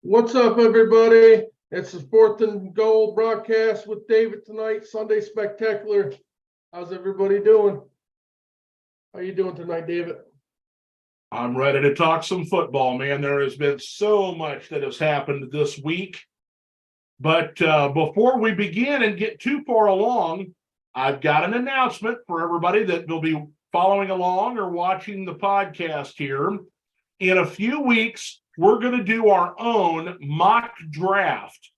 What's up, everybody? It's the 4th and Goal broadcast with David tonight, Sunday Spectacular. How's everybody doing? How you doing tonight, David? I'm ready to talk some football, man. There has been so much that has happened this week. But before we begin and get too far along, I've got an announcement for everybody that will be following along or watching the podcast here. In a few weeks, we're going to do our own mock draft.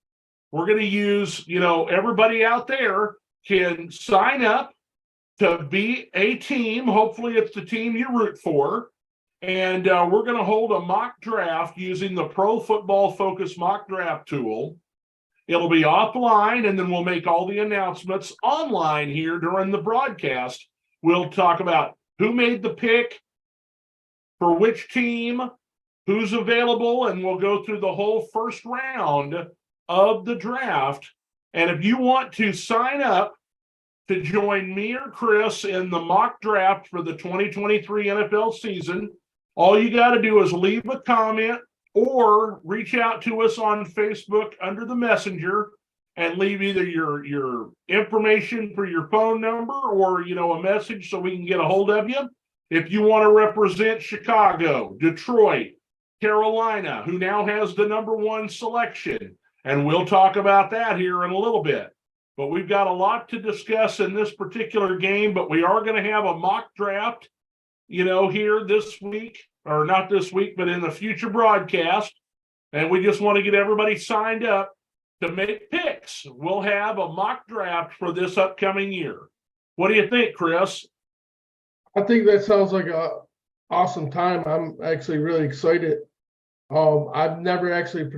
We're going to use, everybody out there can sign up to be a team. Hopefully it's the team you root for. And we're going to hold a mock draft using the Pro Football Focus mock draft tool. It'll be offline, and then we'll make all the announcements online here during the broadcast. We'll talk about who made the pick, for which team, who's available, and we'll go through the whole first round of the draft. And if you want to sign up to join me or Chris in the mock draft for the 2023 NFL season, all you got to do is leave a comment or reach out to us on Facebook under the messenger and leave either your information for your phone number or, a message so we can get a hold of you. If you want to represent Chicago, Detroit, Carolina, who now has the #1 selection, and we'll talk about that here in a little bit. But we've got a lot to discuss in this particular game, but we are going to have a mock draft, here this week, or not this week, but in the future broadcast. And we just want to get everybody signed up to make picks. We'll have a mock draft for this upcoming year. What do you think, Chris? I think that sounds like a awesome time. I'm actually really excited. I've never actually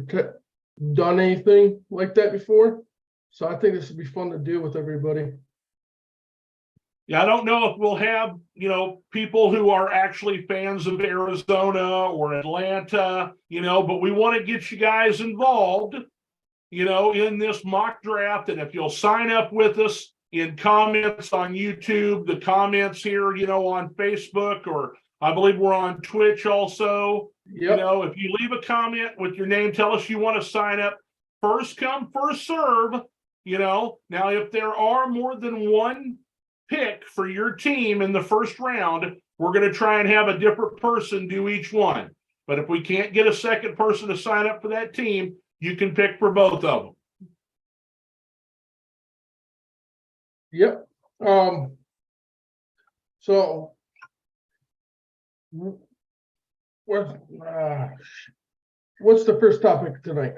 done anything like that before, so I think this would be fun to do with everybody. Yeah, I don't know if we'll have, people who are actually fans of Arizona or Atlanta, but we want to get you guys involved, in this mock draft. And if you'll sign up with us in comments on YouTube, the comments here, on Facebook, or I believe we're on Twitch also. Yep. If you leave a comment with your name, tell us you want to sign up. First come, first serve, Now, if there are more than one pick for your team in the first round, we're going to try and have a different person do each one. But if we can't get a second person to sign up for that team, you can pick for both of them. Yep. So what's the first topic tonight?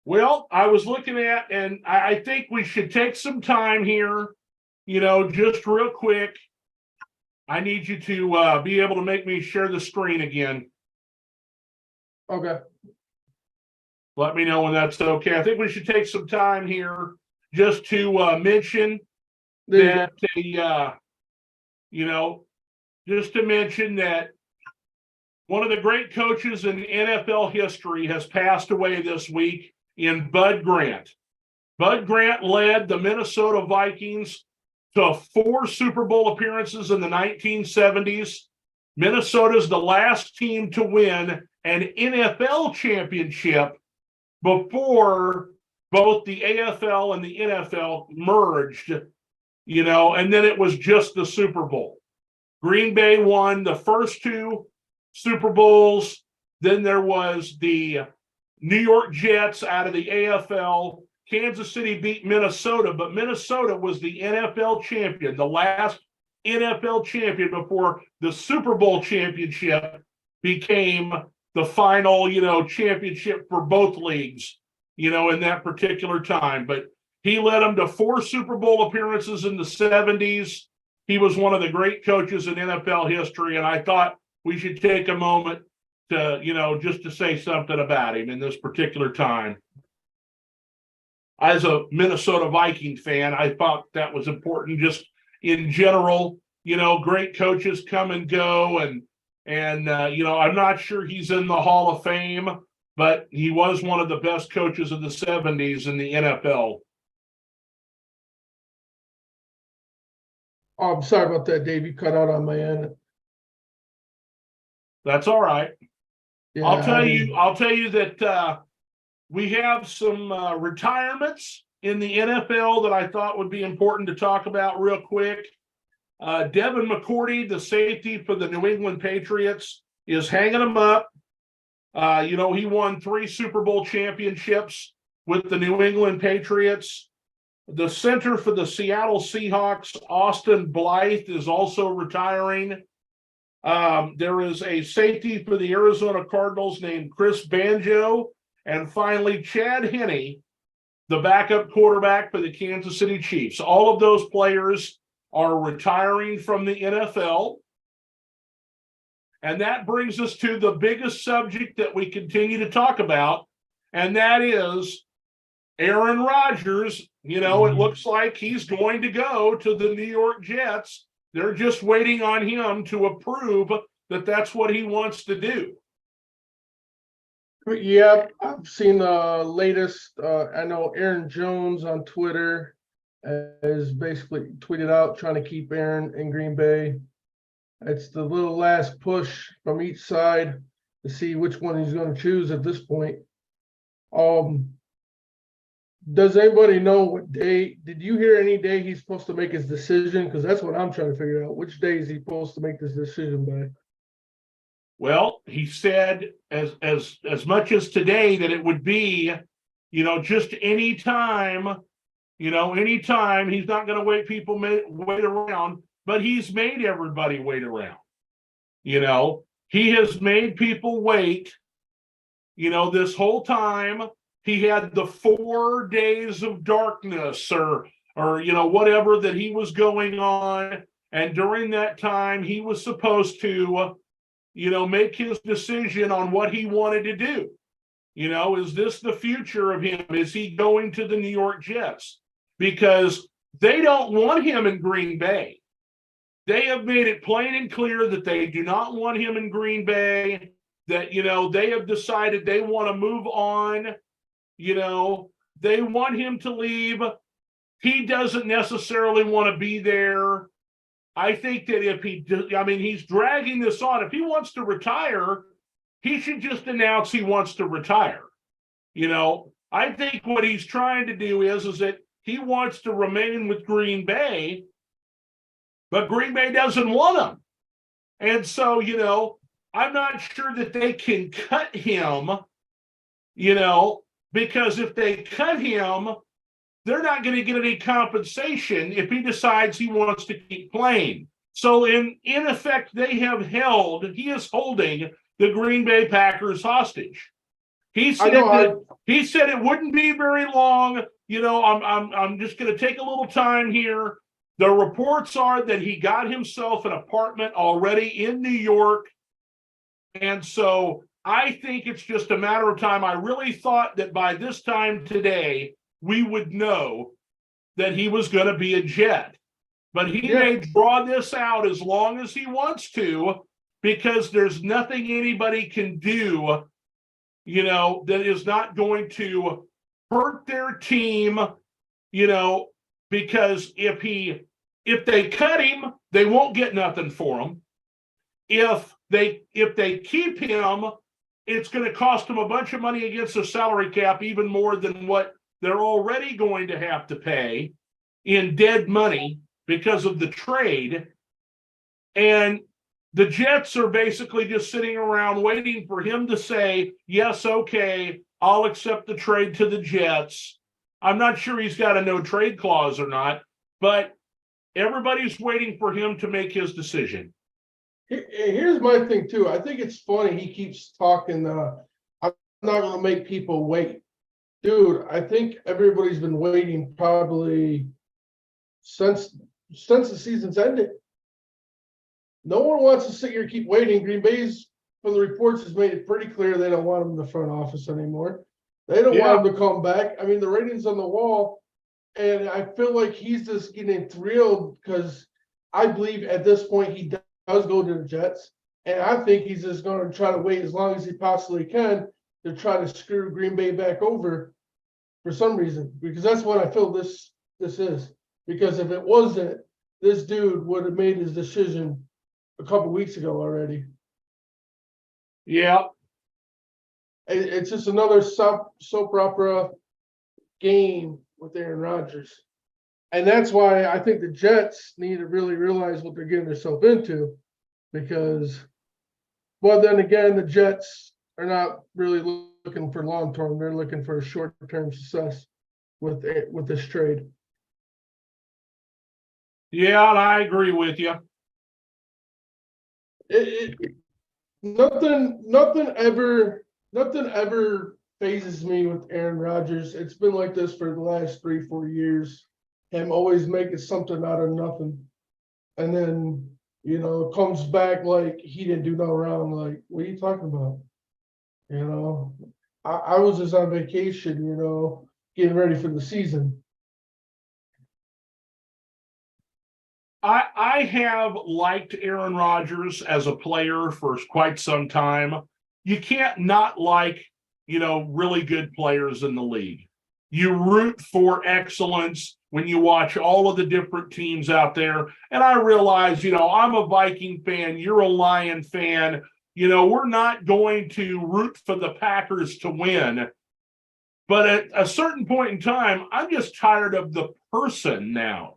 Well, I was looking at, and I think we should take some time here, just real quick. I need you to be able to make me share the screen again. Okay. Let me know when that's okay. I think we should take some time here just to mention that, just to mention that one of the great coaches in NFL history has passed away this week in Bud Grant. Bud Grant led the Minnesota Vikings to 4 Super Bowl appearances in the 1970s. Minnesota's the last team to win an NFL championship before both the AFL and the NFL merged, and then it was just the Super Bowl. Green Bay won the first 2 Super Bowls. Then there was the New York Jets out of the AFL. Kansas City beat Minnesota, but Minnesota was the NFL champion, the last NFL champion before the Super Bowl championship became the final, championship for both leagues, in that particular time. But he led them to 4 Super Bowl appearances in the 70s. He was one of the great coaches in NFL history, and I thought we should take a moment to, just to say something about him in this particular time. As a Minnesota Viking fan, I thought that was important just in general. Great coaches come and go, and I'm not sure he's in the Hall of Fame, but he was one of the best coaches of the 70s in the NFL. Oh, I'm sorry about that, Dave. You cut out on my end. That's all right. Yeah, I'll tell you that we have some retirements in the NFL that I thought would be important to talk about real quick. Devin McCourty, the safety for the New England Patriots, is hanging them up. He won 3 Super Bowl championships with the New England Patriots. The center for the Seattle Seahawks, Austin Blythe, is also retiring. There is a safety for the Arizona Cardinals named Chris Banjo. And finally, Chad Henne, the backup quarterback for the Kansas City Chiefs. All of those players are retiring from the NFL. And that brings us to the biggest subject that we continue to talk about, and that is Aaron Rodgers. It looks like he's going to go to the New York Jets. They're just waiting on him to approve that that's what he wants to do. Yeah, I've seen the latest. I know Aaron Jones on Twitter has basically tweeted out trying to keep Aaron in Green Bay. It's the little last push from each side to see which one he's going to choose at this point. Does anybody know what day? Did you hear any day he's supposed to make his decision? Because that's what I'm trying to figure out. Which day is he supposed to make this decision by? Well, he said as much as today that it would be, just any time, anytime. He's not going to wait people wait around, but he's made everybody wait around. He has made people wait, this whole time. He had the 4 days of darkness or whatever that he was going on. And during that time, he was supposed to make his decision on what he wanted to do. Is this the future of him? Is he going to the New York Jets? Because they don't want him in Green Bay. They have made it plain and clear that they do not want him in Green Bay, that, they have decided they want to move on. They want him to leave. He doesn't necessarily want to be there. I think that if he's dragging this on. If he wants to retire, he should just announce he wants to retire. I think what he's trying to do is that he wants to remain with Green Bay, but Green Bay doesn't want him. And so, I'm not sure that they can cut him, because if they cut him, they're not going to get any compensation if he decides he wants to keep playing. So in effect, he is holding the Green Bay Packers hostage. He said it wouldn't be very long. I'm just going to take a little time here. The reports are that he got himself an apartment already in New York. And so I think it's just a matter of time. I really thought that by this time today, we would know that he was going to be a Jet. But he may draw this out as long as he wants to, because there's nothing anybody can do, that is not going to hurt their team, because if they cut him, they won't get nothing for him. If they keep him, it's going to cost them a bunch of money against the salary cap, even more than what they're already going to have to pay in dead money because of the trade. And the Jets are basically just sitting around waiting for him to say, yes, okay, I'll accept the trade to the Jets. I'm not sure he's got a no trade clause or not, but everybody's waiting for him to make his decision. Here's my thing too. I think it's funny he keeps talking. I'm not going to make people wait, dude. I think everybody's been waiting probably since the season's ended. No one wants to sit here and keep waiting. Green Bay's, from the reports, has made it pretty clear they don't want him in the front office anymore. They don't want him to come back. I mean, the ratings on the wall, and I feel like he's just getting thrilled because I believe at this point he does go to the Jets, and I think he's just going to try to wait as long as he possibly can to try to screw Green Bay back over for some reason, because that's what I feel this is. Because if it wasn't, this dude would have made his decision a couple weeks ago already. Yeah. It's just another soap opera game with Aaron Rodgers. And that's why I think the Jets need to really realize what they're getting themselves into, because, well, then again, the Jets are not really looking for long term. They're looking for short term success with this trade. Yeah, and I agree with you. Nothing ever phases me with Aaron Rodgers. It's been like this for the last 3-4 years. Him always making something out of nothing, and then comes back like he didn't do no wrong. Like, what are you talking about? I was just on vacation, getting ready for the season. I have liked Aaron Rodgers as a player for quite some time. You can't not like, really good players in the league. You root for excellence when you watch all of the different teams out there. And I realize, I'm a Viking fan, you're a Lion fan. We're not going to root for the Packers to win. But at a certain point in time, I'm just tired of the person now.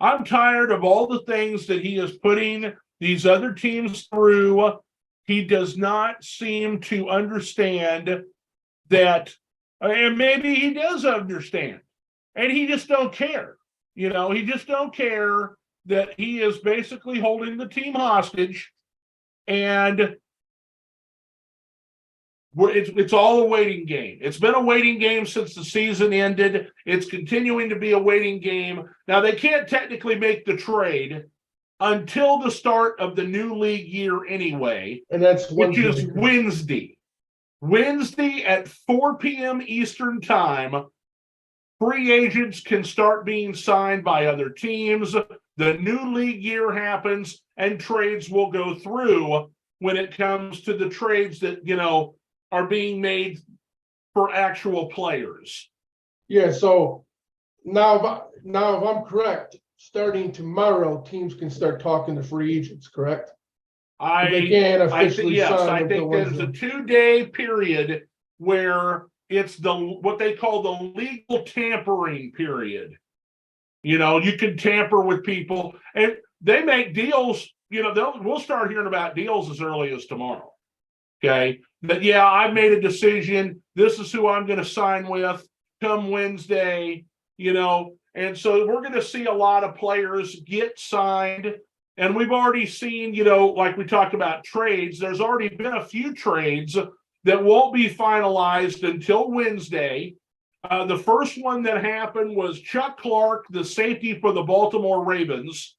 I'm tired of all the things that he is putting these other teams through. He does not seem to understand that, and maybe he does understand, and he just don't care. He just don't care that he is basically holding the team hostage, and it's all a waiting game. It's been a waiting game since the season ended. It's continuing to be a waiting game. Now, they can't technically make the trade until the start of the new league year anyway, and that's which is Wednesday. Wednesday at 4 p.m. Eastern time, free agents can start being signed by other teams. The new league year happens, and trades will go through when it comes to the trades that, are being made for actual players. Yeah, so now if I'm correct, starting tomorrow, teams can start talking to free agents, correct? They can't officially sign. I think there's a 2-day period where it's what they call the legal tampering period. You can tamper with people, and they make deals. We'll start hearing about deals as early as tomorrow. Okay, but yeah, I've made a decision. This is who I'm going to sign with come Wednesday. And so we're going to see a lot of players get signed. And we've already seen, like we talked about trades, there's already been a few trades that won't be finalized until Wednesday. The first one that happened was Chuck Clark, the safety for the Baltimore Ravens,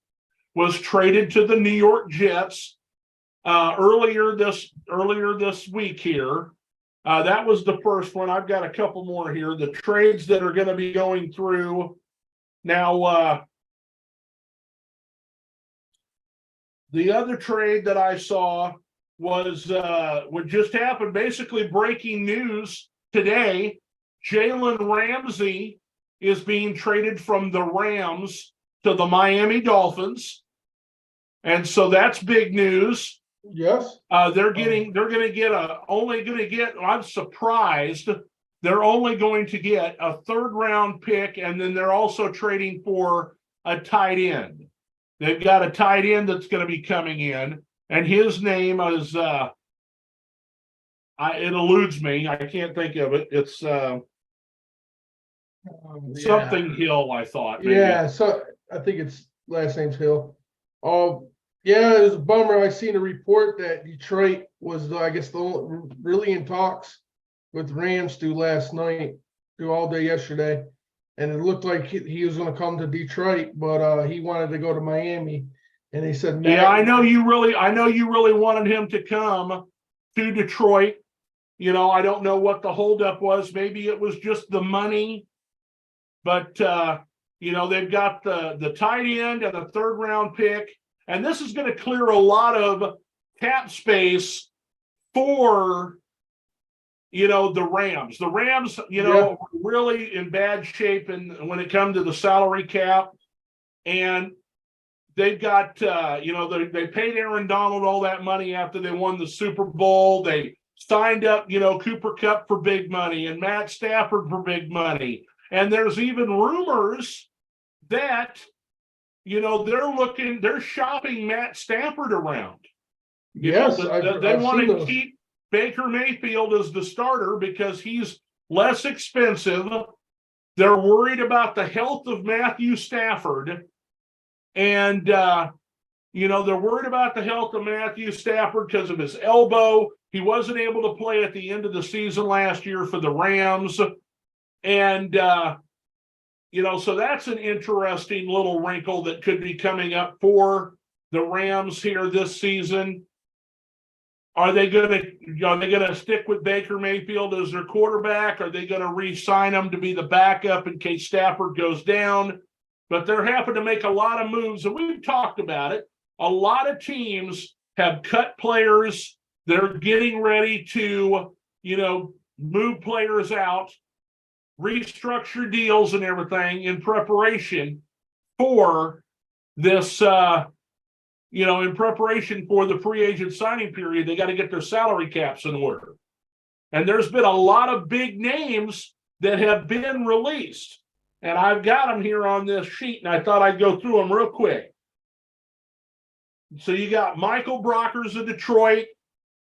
was traded to the New York Jets earlier this week here. That was the first one. I've got a couple more here. The trades that are going to be going through now. The other trade that I saw was what just happened. Basically, breaking news today: Jalen Ramsey is being traded from the Rams to the Miami Dolphins, and so that's big news. Yes. They're going to get I'm surprised. They're only going to get a 3rd round pick, and then they're also trading for a tight end. They've got a tight end that's going to be coming in, and his name is it eludes me. I can't think of it. It's something Hill, I thought. Maybe. Yeah, so I think it's last name's Hill. Yeah, it was a bummer. I seen a report that Detroit was, I guess, really in talks with Rams through last night, through all day yesterday, and it looked like he was going to come to Detroit, but he wanted to go to Miami, and they said, "Yeah, I know you really wanted him to come to Detroit. I don't know what the holdup was. Maybe it was just the money, but they've got the tight end and a 3rd round pick." And this is going to clear a lot of cap space for, the Rams. The Rams, really in bad shape when it comes to the salary cap. And they've got, they paid Aaron Donald all that money after they won the Super Bowl. They signed up, Cooper Kupp for big money and Matt Stafford for big money. And there's even rumors that, they're shopping Matt Stafford around. Yes, They I've want seen to those. keep Baker Mayfield as the starter because he's less expensive. They're worried about the health of Matthew Stafford. And, they're worried about the health of Matthew Stafford because of his elbow. He wasn't able to play at the end of the season last year for the Rams. And, so that's an interesting little wrinkle that could be coming up for the Rams here this season. Are they going to stick with Baker Mayfield as their quarterback? Are they going to re-sign him to be the backup in case Stafford goes down? But they're having to make a lot of moves, and we've talked about it. A lot of teams have cut players. They're getting ready to, move players out, restructure deals and everything in preparation for this, in preparation for the free agent signing period. They got to get their salary caps in order. And there's been a lot of big names that have been released. And I've got them here on this sheet, and I thought I'd go through them real quick. So you got Michael Brockers of Detroit.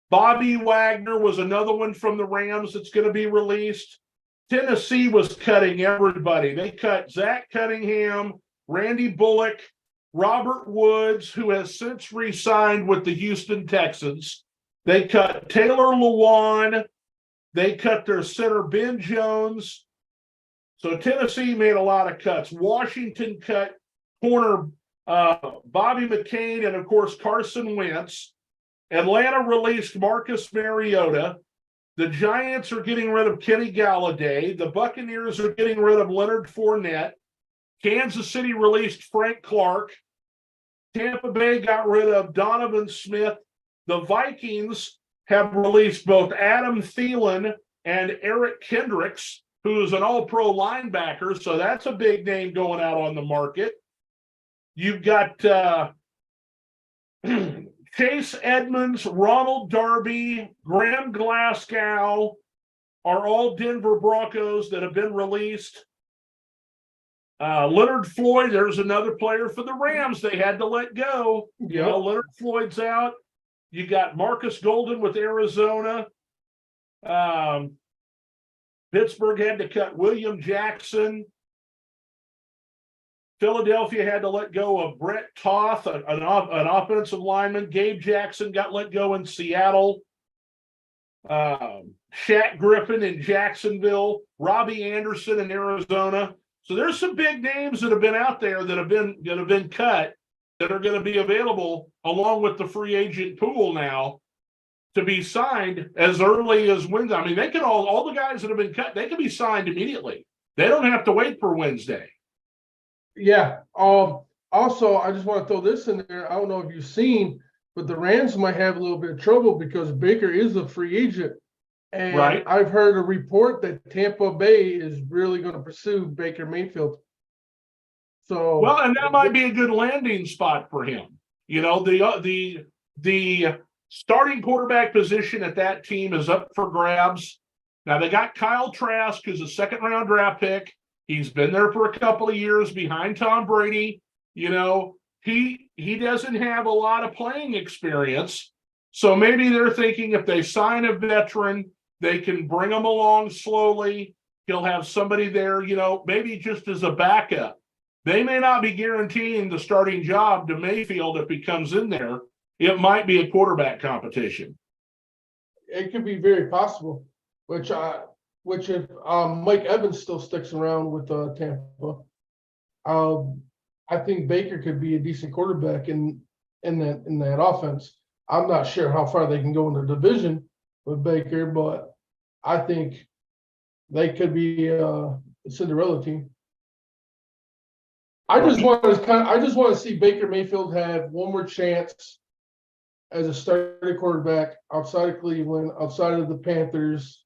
Bobby Wagner was another one from the Rams that's going to be released. Tennessee was cutting everybody. They cut Zach Cunningham, Randy Bullock, Robert Woods, who has since re-signed with the Houston Texans. They cut Taylor Lewan. They cut their center, Ben Jones. So Tennessee made a lot of cuts. Washington cut corner Bobby McCain and, of course, Carson Wentz. Atlanta released Marcus Mariota. The Giants are getting rid of Kenny Galladay. The Buccaneers are getting rid of Leonard Fournette. Kansas City released Frank Clark. Tampa Bay got rid of Donovan Smith. The Vikings have released both Adam Thielen and Eric Kendricks, who is an all-pro linebacker, so that's a big name going out on the market. You've got Chase Edmonds, Ronald Darby, Graham Glasgow are all Denver Broncos that have been released. Leonard Floyd, there's another player for the Rams they had to let go. Yeah. Leonard Floyd's out. You got Marcus Golden with Arizona. Pittsburgh had to cut William Jackson. Philadelphia had to let go of Brett Toth, an offensive lineman. Gabe Jackson got let go in Seattle. Shaq Griffin in Jacksonville. Robbie Anderson in Arizona. So there's some big names that have been out there that have been cut that are going to be available along with the free agent pool now to be signed as early as Wednesday. I mean, they can all the guys that have been cut, they can be signed immediately. They don't have to wait for Wednesday. Yeah. Also, I just want to throw this in there. I don't know if you've seen, but the Rams might have a little bit of trouble because Baker is a free agent. And Right. I've heard a report that Tampa Bay is really going to pursue Baker Mayfield. So Well, and that might be a good landing spot for him. The starting quarterback position at that team is up for grabs. Now they got Kyle Trask, who's a second-round draft pick. He's been there for a couple of years behind Tom Brady. He doesn't have a lot of playing experience. So maybe they're thinking if they sign a veteran, they can bring him along slowly. He'll have somebody there, maybe just as a backup. They may not be guaranteeing the starting job to Mayfield if he comes in there. It might be a quarterback competition. it could be very possible, which if Mike Evans still sticks around with Tampa, I think Baker could be a decent quarterback in that offense. I'm not sure how far they can go in the division with Baker, but I think they could be a Cinderella team. I just want to see Baker Mayfield have one more chance as a starting quarterback outside of Cleveland, outside of the Panthers.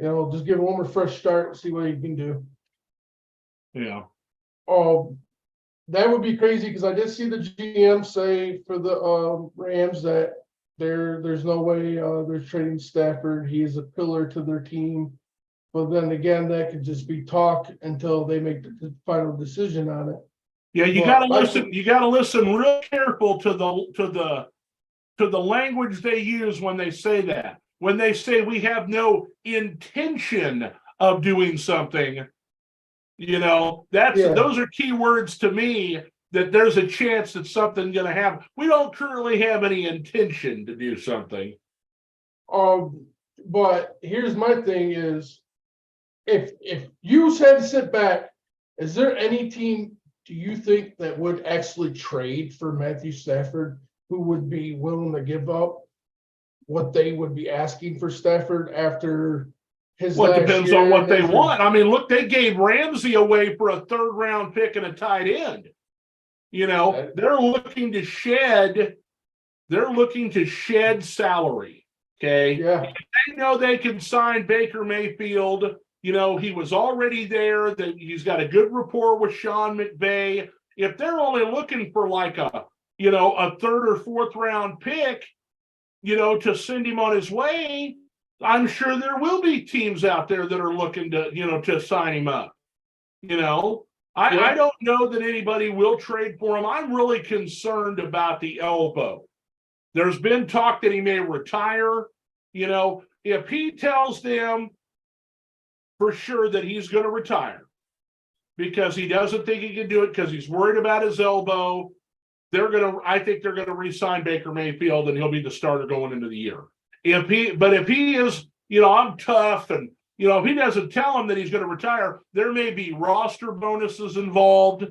Just give him one more fresh start and see what he can do. Yeah. That would be crazy because I did see the GM say for the Rams that there's no way they're trading Stafford. He is a pillar to their team. But then again, that could just be talk until they make the final decision on it. Yeah, you Well, got to listen. You got to listen real careful to the language they use when they say that. When they say we have no intention of doing something, those are key words to me. That there's a chance that something's going to happen. We don't currently have any intention to do something. But here's my thing: is if you had to sit back, is there any team do you think that would actually trade for Matthew Stafford who would be willing to give up what they would be asking for Stafford after his Well, it last depends year on what they after- want. I mean, look, they gave Ramsey away for a 3rd-round pick and a tight end. They're looking to shed salary. Okay. Yeah. They know they can sign Baker Mayfield. He was already there, that he's got a good rapport with Sean McVay. If they're only looking for like a 3rd or 4th round pick, to send him on his way, I'm sure there will be teams out there that are looking to sign him up. I don't know that anybody will trade for him. I'm really concerned about the elbow. There's been talk that he may retire. If he tells them for sure that he's going to retire because he doesn't think he can do it because he's worried about his elbow, I think they're going to re-sign Baker Mayfield and he'll be the starter going into the year. If he is, I'm tough, and if he doesn't tell him that he's going to retire, there may be roster bonuses involved.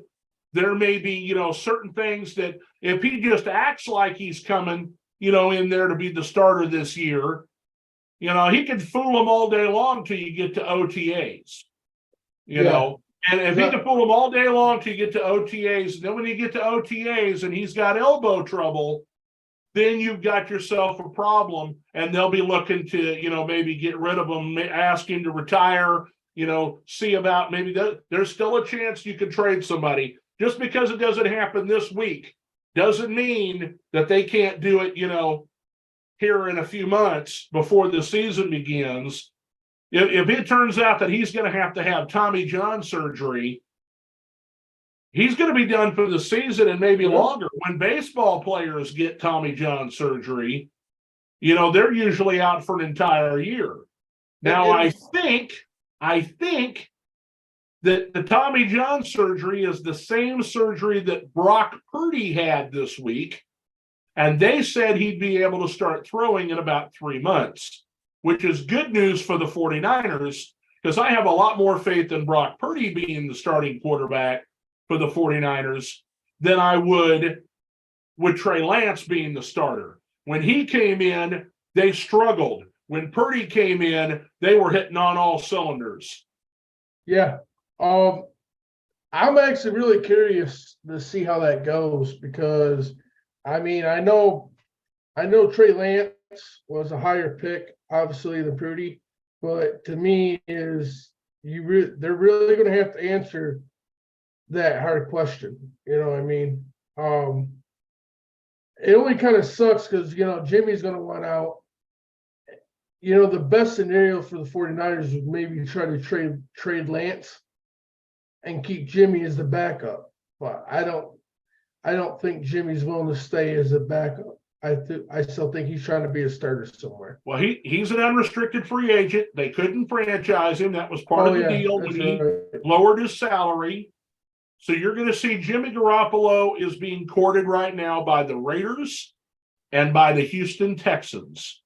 There may be, certain things that if he just acts like he's coming, in there to be the starter this year, he can fool them all day long till you get to OTAs, and if he can fool them all day long till you get to OTAs, then when you get to OTAs and he's got elbow trouble, then you've got yourself a problem, and they'll be looking to, maybe get rid of him, ask him to retire, see about maybe there's still a chance you could trade somebody. Just because it doesn't happen this week doesn't mean that they can't do it, here in a few months before the season begins. If it turns out that he's going to have Tommy John surgery, he's going to be done for the season and maybe longer. When baseball players get Tommy John surgery, they're usually out for an entire year. Now, I think that the Tommy John surgery is the same surgery that Brock Purdy had this week, and they said he'd be able to start throwing in about 3 months, which is good news for the 49ers, because I have a lot more faith in Brock Purdy being the starting quarterback for the 49ers than I would with Trey Lance being the starter. When he came in, they struggled. When Purdy came in, they were hitting on all cylinders. Yeah. I'm actually really curious to see how that goes because, I know Trey Lance was a higher pick, obviously, than Purdy, but to me they're really going to have to answer that hard question. It only kind of sucks because, Jimmy's going to want out. The best scenario for the 49ers would maybe try to trade Lance and keep Jimmy as the backup. But I don't think Jimmy's willing to stay as a backup. I still think he's trying to be a starter somewhere. Well, he's an unrestricted free agent. They couldn't franchise him. That was part of the deal when he lowered his salary. So you're going to see Jimmy Garoppolo is being courted right now by the Raiders and by the Houston Texans.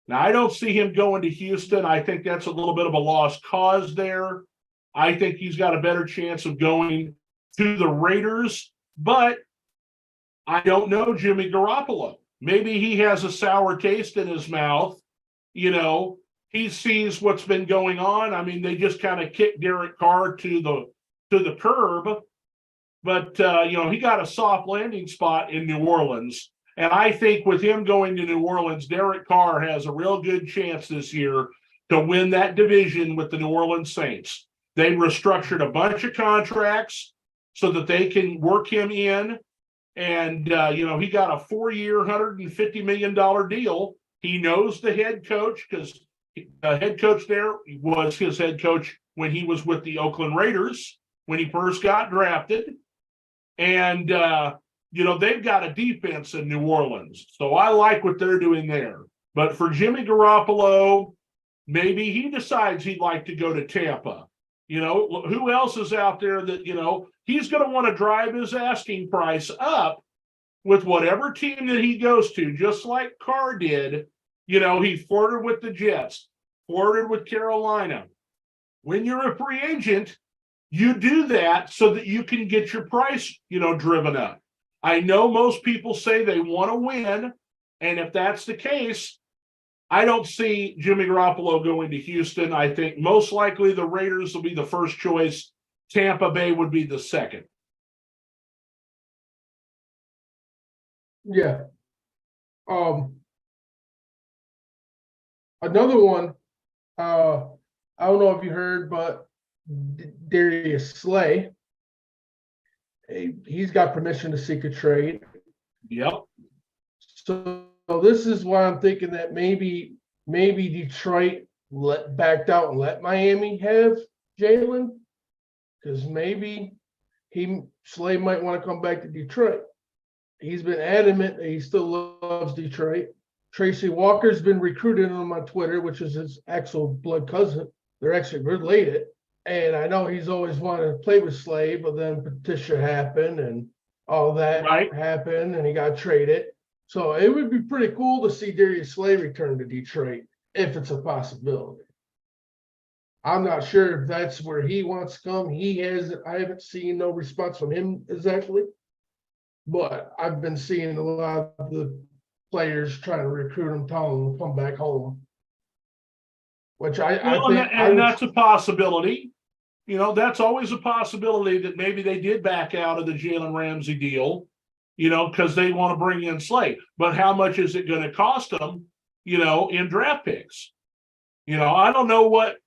Now, I don't see him going to Houston. I think that's a little bit of a lost cause there. I think he's got a better chance of going to the Raiders, but I don't know Jimmy Garoppolo. Maybe he has a sour taste in his mouth. He sees what's been going on. They just kind of kicked Derek Carr to the curb, but he got a soft landing spot in New Orleans. And I think with him going to New Orleans, Derek Carr has a real good chance this year to win that division with the New Orleans Saints. They restructured a bunch of contracts so that they can work him in And, he got a 4-year, $150 million deal. He knows the head coach because the head coach there was his head coach when he was with the Oakland Raiders when he first got drafted. And, they've got a defense in New Orleans. So I like what they're doing there. But for Jimmy Garoppolo, maybe he decides he'd like to go to Tampa. Who else is out there that, he's going to want to drive his asking price up with whatever team that he goes to, just like Carr did. He flirted with the Jets, flirted with Carolina. When you're a free agent, you do that so that you can get your price, driven up. I know most people say they want to win, and if that's the case, I don't see Jimmy Garoppolo going to Houston. I think most likely the Raiders will be the first choice. Tampa Bay would be the second. Yeah. Another one, I don't know if you heard, but Darius Slay, he's got permission to seek a trade. Yep. So this is why I'm thinking that maybe Detroit backed out and let Miami have Jalen, because maybe Slay might want to come back to Detroit. He's been adamant that he still loves Detroit. Tracy Walker's been recruiting him on Twitter, which is his actual blood cousin. They're actually related. And I know he's always wanted to play with Slay, but then Patricia happened and all that happened, and he got traded. So it would be pretty cool to see Darius Slay return to Detroit if it's a possibility. I'm not sure if that's where he wants to come. I haven't seen no response from him exactly, but I've been seeing a lot of the players trying to recruit him, telling him to come back home. Which I think that's a possibility. That's always a possibility that maybe they did back out of the Jalen Ramsey deal, because they want to bring in Slay. But how much is it going to cost them, in draft picks? I don't know what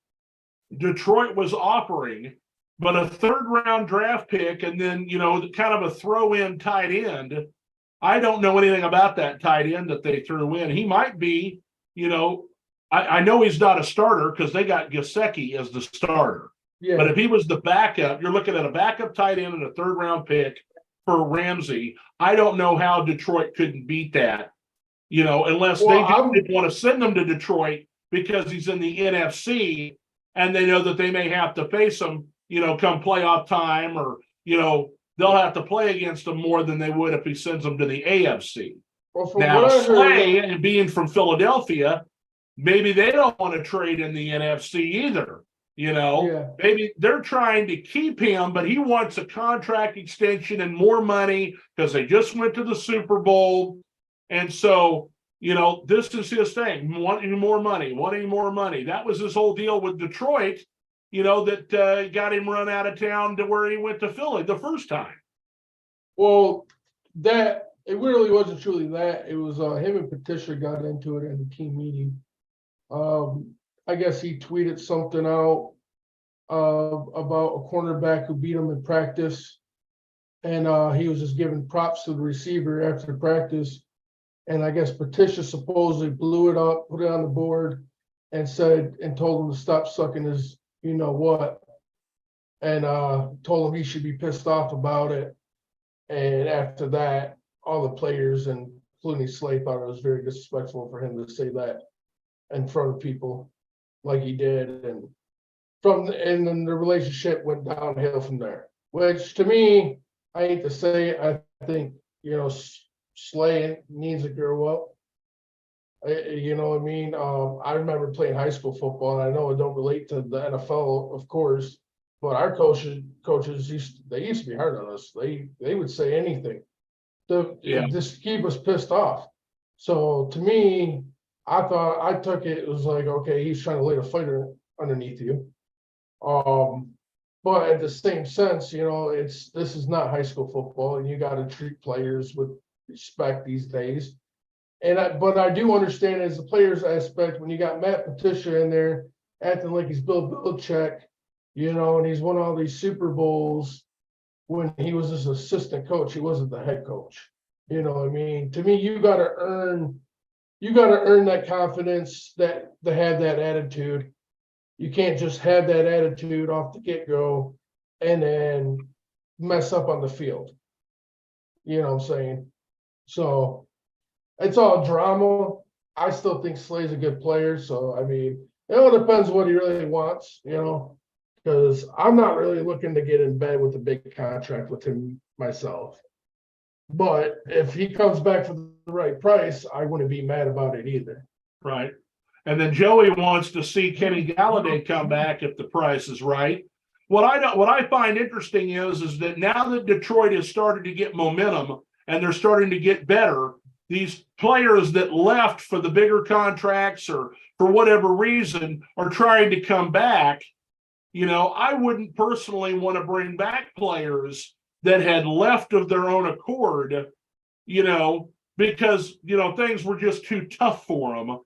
Detroit was offering, but a 3rd-round draft pick and then, kind of a throw-in tight end. I don't know anything about that tight end that they threw in. He might be, I know he's not a starter because they got Gesicki as the starter. Yeah. But if he was the backup, you're looking at a backup tight end and a 3rd-round pick for Ramsey. I don't know how Detroit couldn't beat that, unless they didn't want to send him to Detroit because he's in the NFC and they know that they may have to face him, come playoff time, or, they'll have to play against him more than they would if he sends them to the AFC. Well, now, Slay, and being from Philadelphia, maybe they don't want to trade in the NFC either. Maybe they're trying to keep him, but he wants a contract extension and more money because they just went to the Super Bowl. And so, this is his thing, wanting more money. That was his whole deal with Detroit, that got him run out of town to where he went to Philly the first time. Well, it really wasn't truly that. It was him and Patricia got into it in the team meeting. I guess he tweeted something out about a cornerback who beat him in practice. And he was just giving props to the receiver after practice. And I guess Patricia supposedly blew it up, put it on the board, and told him to stop sucking his what. And told him he should be pissed off about it. And after that, all the players, including Slay, thought it was very disrespectful for him to say that in front of people like he did, and then the relationship went downhill from there. Which to me, I hate to say it, I think Slay needs to grow up. You know what I mean? I remember playing high school football, and I know it don't relate to the NFL, of course, but our coaches used to be hard on us. They would say anything to just keep us pissed off. So to me, I took it was like, okay, he's trying to lay a fighter underneath you. But at the same sense, this is not high school football, and you got to treat players with respect these days. But I do understand as the players aspect, when you got Matt Patricia in there acting like he's Bill Belichick, and he's won all these Super Bowls, when he was his assistant coach. He wasn't the head coach. You know what I mean? To me, you got to earn that confidence that to have that attitude. You can't just have that attitude off the get-go and then mess up on the field. You know what I'm saying? So it's all drama. I still think Slay's a good player. So, I mean, it all depends what he really wants, because I'm not really looking to get in bed with a big contract with him myself. But if he comes back for the right price, I wouldn't be mad about it either. Right. And then Joey wants to see Kenny Galladay come back if the price is right. What I find interesting is that now that Detroit has started to get momentum and they're starting to get better, these players that left for the bigger contracts or for whatever reason are trying to come back. I wouldn't personally want to bring back players that had left of their own accord, because, things were just too tough for them.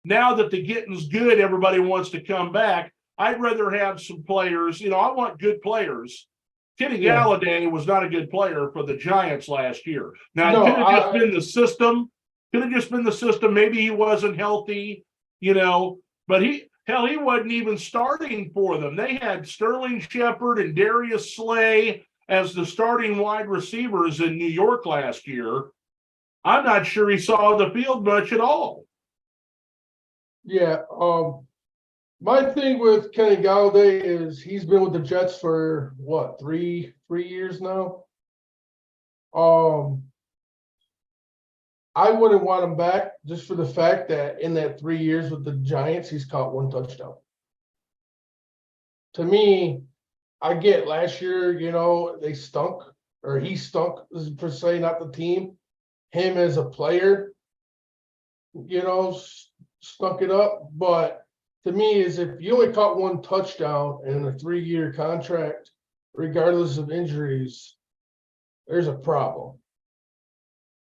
Now that the getting's good, everybody wants to come back. I'd rather have some players, I want good players. Kenny Galladay was not a good player for the Giants last year. Now, it could have just been the system. Maybe he wasn't healthy, but he wasn't even starting for them. They had Sterling Shepard and Darius Slay as the starting wide receivers in New York last year. I'm not sure he saw the field much at all. Yeah. My thing with Kenny Galladay is he's been with the Jets for what, three years now. I wouldn't want him back just for the fact that in that 3 years with the Giants, he's caught 1 touchdown. To me, I get last year, they stunk, or he stunk per se, not the team. Him as a player, stunk it up. But to me, is if you only caught 1 touchdown in a 3-year contract, regardless of injuries, there's a problem.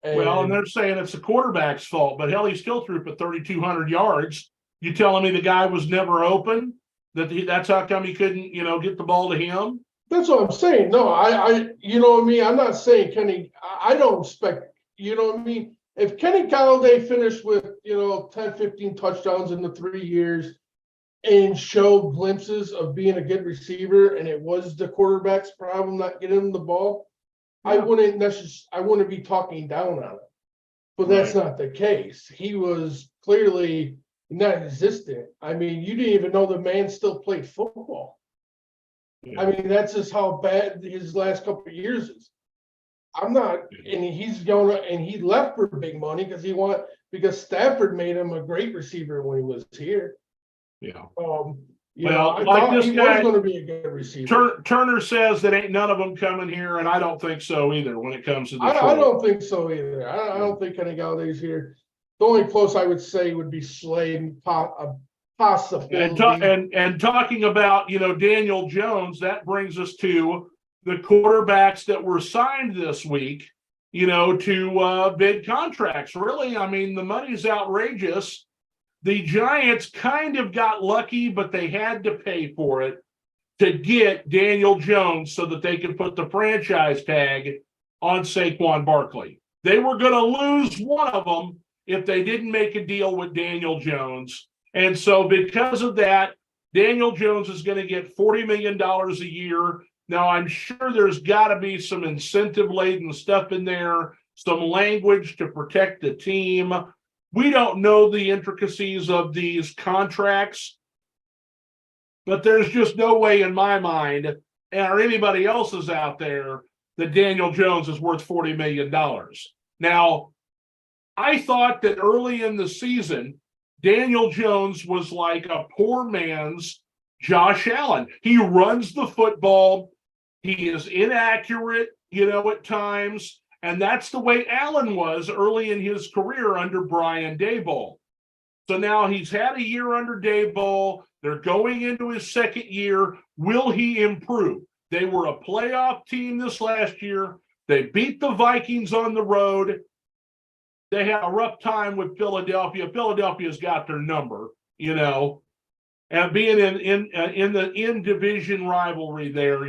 And they're saying it's the quarterback's fault, but hell, he still threw for 3,200 yards. You telling me the guy was never open? That's how come he couldn't, get the ball to him? That's what I'm saying. No, I you know what I mean? I'm not saying Kenny, I don't expect, you know what I mean? If Kenny Galladay finished with, 10, 15 touchdowns in the 3 years and showed glimpses of being a good receiver, and it was the quarterback's problem not getting him the ball, I wouldn't be talking down on it. But that's not the case. He was clearly non-existent. I mean, you didn't even know the man still played football. Yeah. I mean, that's just how bad his last couple of years is. I'm not, and he left for big money because Stafford made him a great receiver when he was here. Yeah. I thought he was going to be a good receiver. Turner says that ain't none of them coming here, and I don't think so either when it comes to Detroit. I don't think so either. I don't think Kenny Galladay's here. The only close I would say would be Slade, possibility. And talking about, Daniel Jones, that brings us to the quarterbacks that were signed this week, to big contracts. Really, I mean, the money's outrageous. The Giants kind of got lucky, but they had to pay for it to get Daniel Jones so that they could put the franchise tag on Saquon Barkley. They were going to lose one of them if they didn't make a deal with Daniel Jones. And so because of that, Daniel Jones is going to get $40 million a year. Now, I'm sure there's got to be some incentive-laden stuff in there, some language to protect the team. We don't know the intricacies of these contracts, but there's just no way in my mind, or anybody else's out there, that Daniel Jones is worth $40 million. Now, I thought that early in the season, Daniel Jones was like a poor man's Josh Allen. He runs the football. He is inaccurate, at times. And that's the way Allen was early in his career under Brian Daboll. So now he's had a year under Daboll. They're going into his second year. Will he improve? They were a playoff team this last year. They beat the Vikings on the road. They had a rough time with Philadelphia. Philadelphia's got their number, and being in the in-division rivalry there,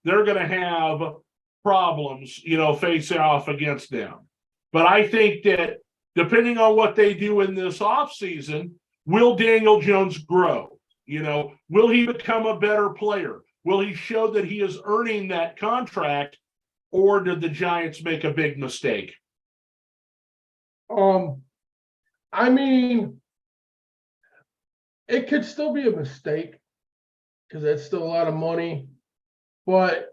they're going to have problems, facing off against them. But I think that depending on what they do in this offseason, will Daniel Jones grow? Will he become a better player? Will he show that he is earning that contract, or did the Giants make a big mistake? I mean, it could still be a mistake because that's still a lot of money, but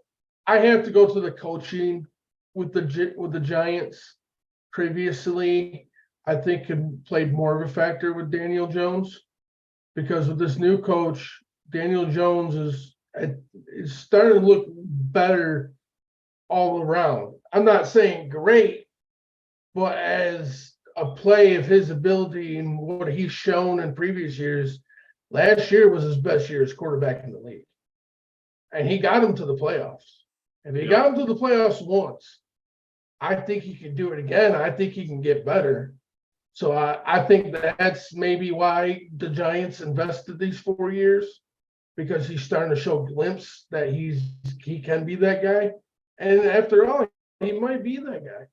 I have to go to the coaching with the Giants previously. I think it played more of a factor with Daniel Jones, because with this new coach, Daniel Jones is starting to look better all around. I'm not saying great, but as a play of his ability and what he's shown in previous years, last year was his best year as quarterback in the league. And he got him to the playoffs. If he got him to the playoffs once, I think he can do it again. I think he can get better. So I think that's maybe why the Giants invested these 4 years, because he's starting to show a glimpse that he can be that guy. And after all, he might be that guy.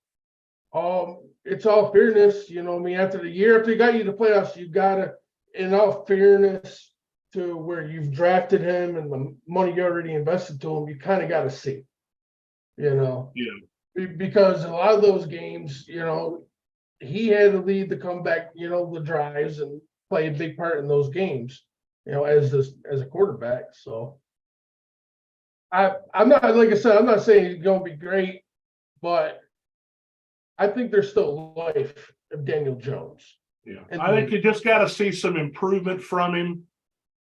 It's all fairness, after the year, after he got you to playoffs, you gotta, in all fairness to where you've drafted him and the money you already invested to him, you kind of got to see, Yeah. because a lot of those games, he had to lead the comeback, the drives, and play a big part in those games, as a quarterback. So I'm not, like I said, I'm not saying he's going to be great, but I think there's still life of Daniel Jones. Yeah, I think you just got to see some improvement from him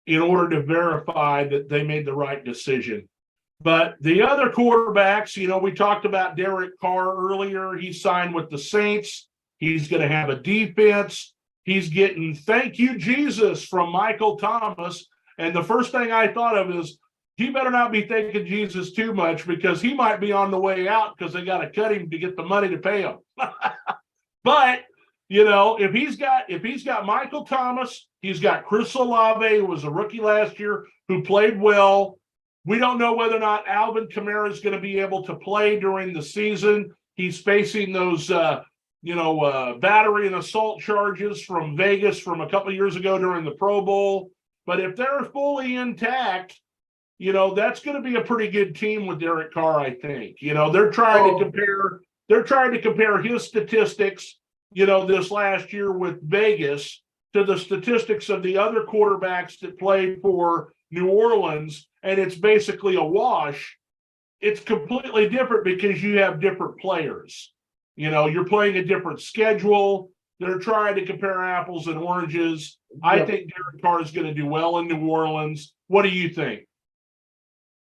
in order to verify that they made the right decision. But the other quarterbacks, we talked about Derek Carr earlier. He signed with the Saints. He's going to have a defense. He's getting thank you, Jesus, from Michael Thomas. And the first thing I thought of is, he better not be thanking Jesus too much, because he might be on the way out because they got to cut him to get the money to pay him. But if he's got Michael Thomas, he's got Chris Olave, who was a rookie last year, who played well. We don't know whether or not Alvin Kamara is going to be able to play during the season. He's facing those, battery and assault charges from Vegas from a couple of years ago during the Pro Bowl. But if they're fully intact, that's going to be a pretty good team with Derek Carr, I think. They're trying to compare his statistics, this last year with Vegas to the statistics of the other quarterbacks that played for New Orleans, and it's basically a wash. It's completely different because you have different players. You're playing a different schedule. They're trying to compare apples and oranges. I think Derek Carr is going to do well in New Orleans. What do you think?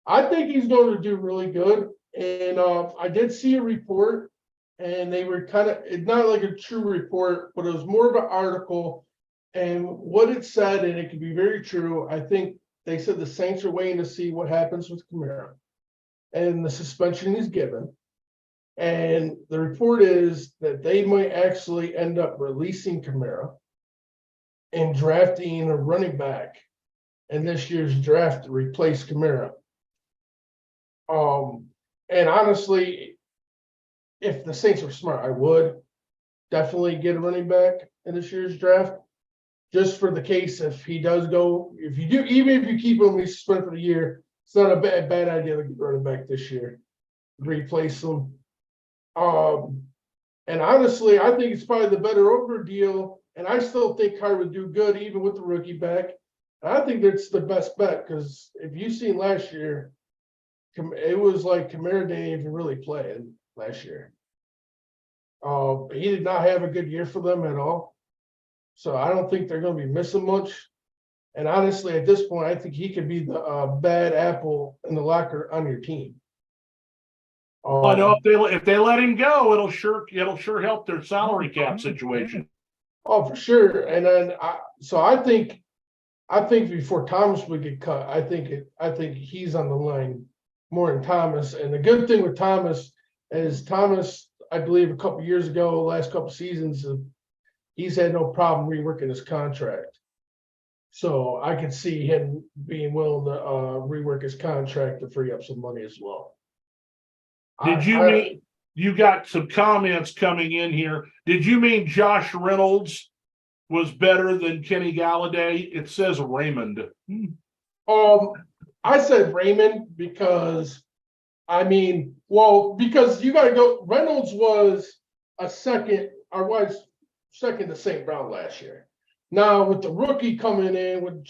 I think he's going to do really good. And I did see a report, and they were it's not like a true report, but it was more of an article. And what it said, and it could be very true, I think they said the Saints are waiting to see what happens with Kamara and the suspension he's given. And the report is that they might actually end up releasing Kamara and drafting a running back in this year's draft to replace Kamara. And honestly, if the Saints were smart, I would definitely get a running back in this year's draft, just for the case if he does go. If you do, even if you keep him, he's suspended for the year, it's not a bad idea to get running back this year, replace him. And honestly, I think it's probably the better over deal. And I still think Carr would do good even with the rookie back. And I think that's the best bet, because if you've seen last year, it was like Kamara didn't even really play last year. He did not have a good year for them at all. So I don't think they're going to be missing much. And honestly, at this point, I think he could be the bad apple in the locker on your team. I know if they let him go, it'll sure help their salary cap situation. Oh, for sure. And then I think before Thomas would get cut, I think he's on the line more than Thomas. And the good thing with Thomas is I believe a couple years ago, last couple seasons, he's had no problem reworking his contract. So I could see him being willing to rework his contract to free up some money as well. Did you mean, you got some comments coming in here. Did you mean Josh Reynolds was better than Kenny Galladay? It says Raymond. I said Raymond because because you got to go. Reynolds was was second to St. Brown last year. Now with the rookie coming in with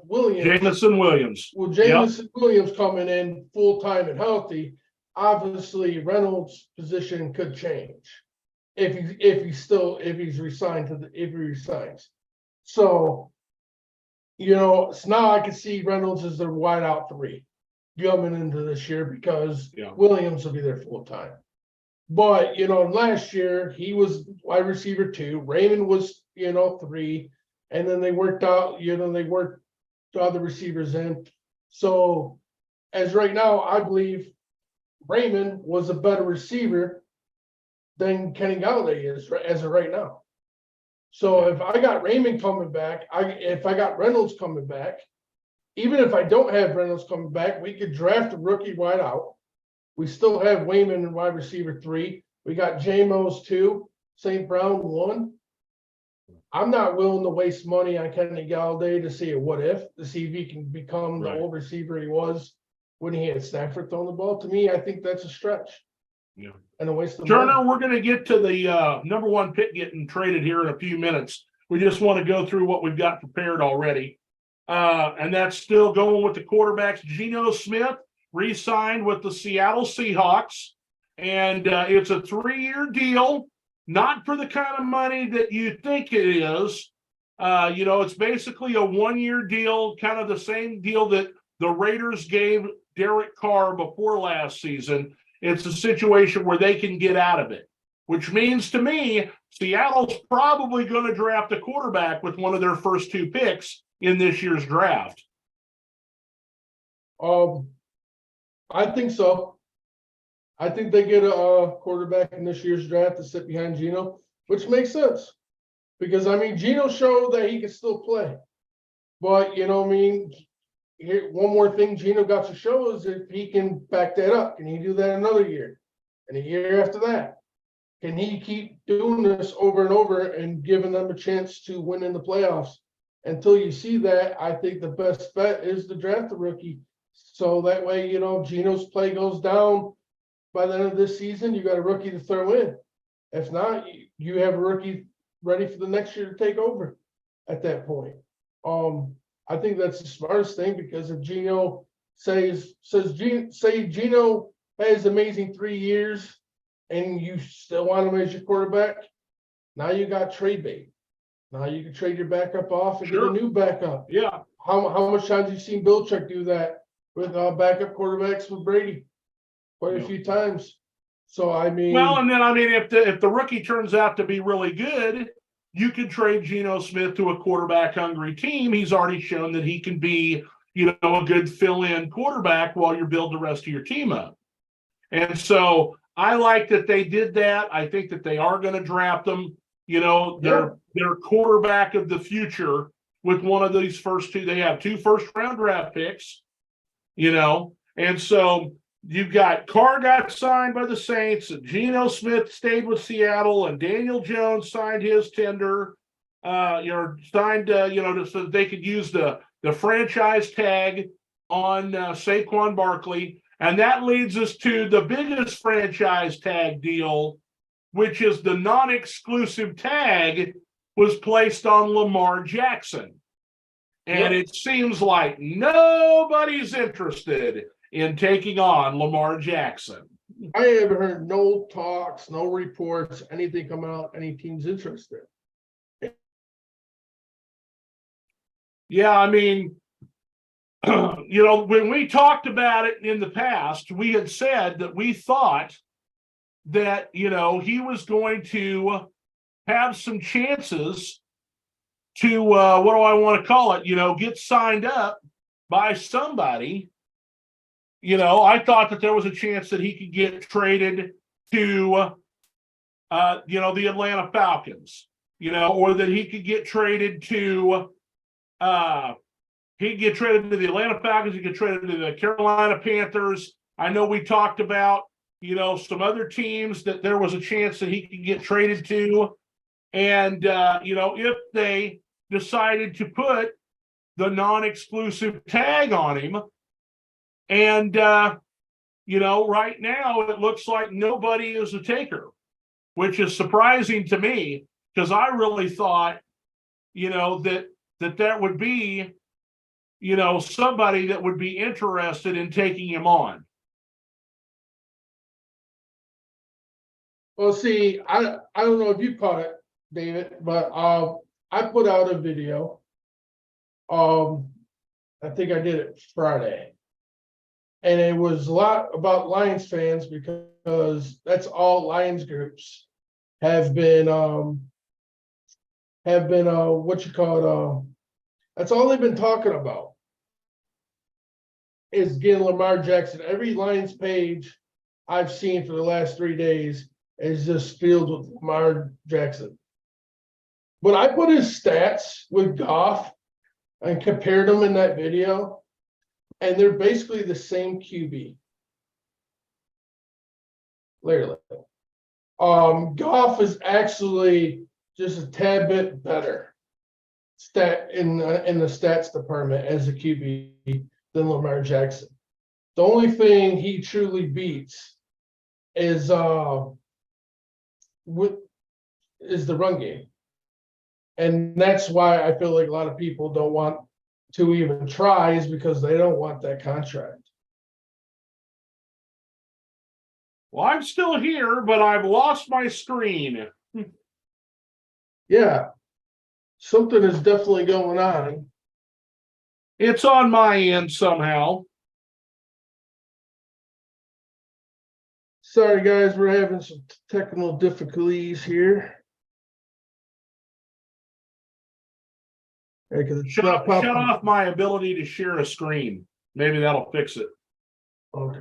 Williams, Jamison Williams. with Jamison Williams coming in full time and healthy, obviously Reynolds' position could change if he resigns. So now I can see Reynolds as their wideout 3 coming into this year because Williams will be there full time. But last year he was wide receiver 2, Raymond was 3, and then they worked out, they worked the other receivers in. So as right now, I believe Raymond was a better receiver than Kenny Galladay is as of right now. So if I got Raymond coming back, if I got Reynolds coming back, even if I don't have Reynolds coming back, we could draft a rookie wide out. We still have Wayman in wide receiver 3. We got J-Mos 2, St. Brown 1. I'm not willing to waste money on Kenny Galladay to see a what if, to see if he can become the old receiver he was when he had Stafford throwing the ball. To me, I think that's a stretch. Yeah. And a waste of Turner, money. we're going to get to the number 1 pick getting traded here in a few minutes. We just want to go through what we've got prepared already. And that's still going with the quarterbacks. Geno Smith re-signed with the Seattle Seahawks. And it's a 3-year deal, not for the kind of money that you think it is. It's basically a 1-year deal, kind of the same deal that the Raiders gave Derek Carr before last season. It's a situation where they can get out of it, which means to me, Seattle's probably going to draft a quarterback with one of their first 2 picks in this year's draft. I think so. I think they get a quarterback in this year's draft to sit behind Geno, which makes sense. Because, Geno showed that he can still play. But, here, one more thing Geno got to show is if he can back that up. Can he do that another year? And a year after that? Can he keep doing this over and over and giving them a chance to win in the playoffs? Until you see that, I think the best bet is to draft a rookie. So that way, Geno's play goes down. By the end of this season, you got a rookie to throw in. If not, you have a rookie ready for the next year to take over at that point. I think that's the smartest thing because if Geno Geno has amazing 3 years and you still want him as your quarterback, now you got trade bait. Now you can trade your backup off and get a new backup. Yeah. How much times have you seen Belichick do that with backup quarterbacks with Brady? Quite a few times. So well, and then if the rookie turns out to be really good, you could trade Geno Smith to a quarterback hungry team. He's already shown that he can be, a good fill-in quarterback while you build the rest of your team up. And so I like that they did that. I think that they are going to draft them. Their quarterback of the future with one of these first 2. They have 2 first-round draft picks, and so you've got Carr got signed by the Saints, and Geno Smith stayed with Seattle, and Daniel Jones signed his tender, signed, so that they could use the franchise tag on Saquon Barkley. And that leads us to the biggest franchise tag deal, which is the non-exclusive tag was placed on Lamar Jackson. And it seems like nobody's interested in taking on Lamar Jackson. I haven't heard no talks, no reports, anything come out, any teams interested. Yeah, when we talked about it in the past, we had said that we thought that, he was going to have some chances to, what do I want to call it, get signed up by somebody. I thought that there was a chance that he could get traded to, the Atlanta Falcons, or that he could get traded to He'd get traded to the Atlanta Falcons. He'd get traded to the Carolina Panthers. I know we talked about, some other teams that there was a chance that he could get traded to. And, if they decided to put the non-exclusive tag on him. And, right now it looks like nobody is a taker, which is surprising to me because I really thought, that would be, somebody that would be interested in taking him on. Well, see, I don't know if you caught it, David, but I put out a video. I think I did it Friday. And it was a lot about Lions fans because that's all Lions groups have been that's all they've been talking about is getting Lamar Jackson. Every Lions page I've seen for the last 3 days is just filled with Lamar Jackson. But I put his stats with Goff and compared them in that video, and they're basically the same QB. Literally. Goff is actually just a tad bit better in the stats department as a QB than Lamar Jackson. The only thing he truly beats is the run game. And that's why I feel like a lot of people don't want to even try, is because they don't want that contract. Well, I'm still here, but I've lost my screen. Yeah, something is definitely going on. It's on my end somehow. Sorry, guys, we're having some technical difficulties here. Shut off my ability to share a screen. Maybe that'll fix it. Okay.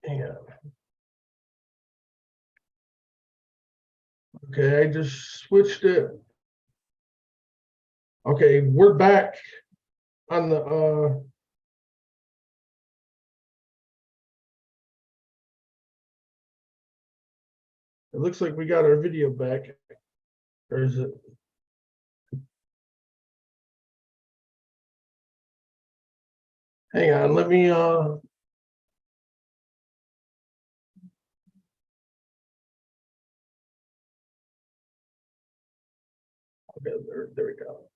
Hang on. Okay, I just switched it. Okay, we're back on the it looks like we got our video back. Or is it? Hang on, let me okay, there we go.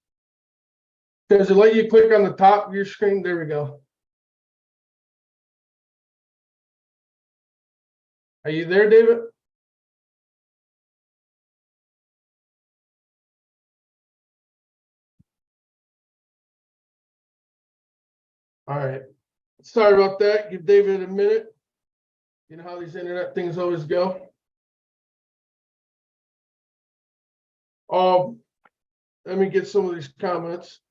Does it let you click on the top of your screen? There we go. Are you there, David? All right. Sorry about that. Give David a minute. You know how these internet things always go. Let me get some of these comments.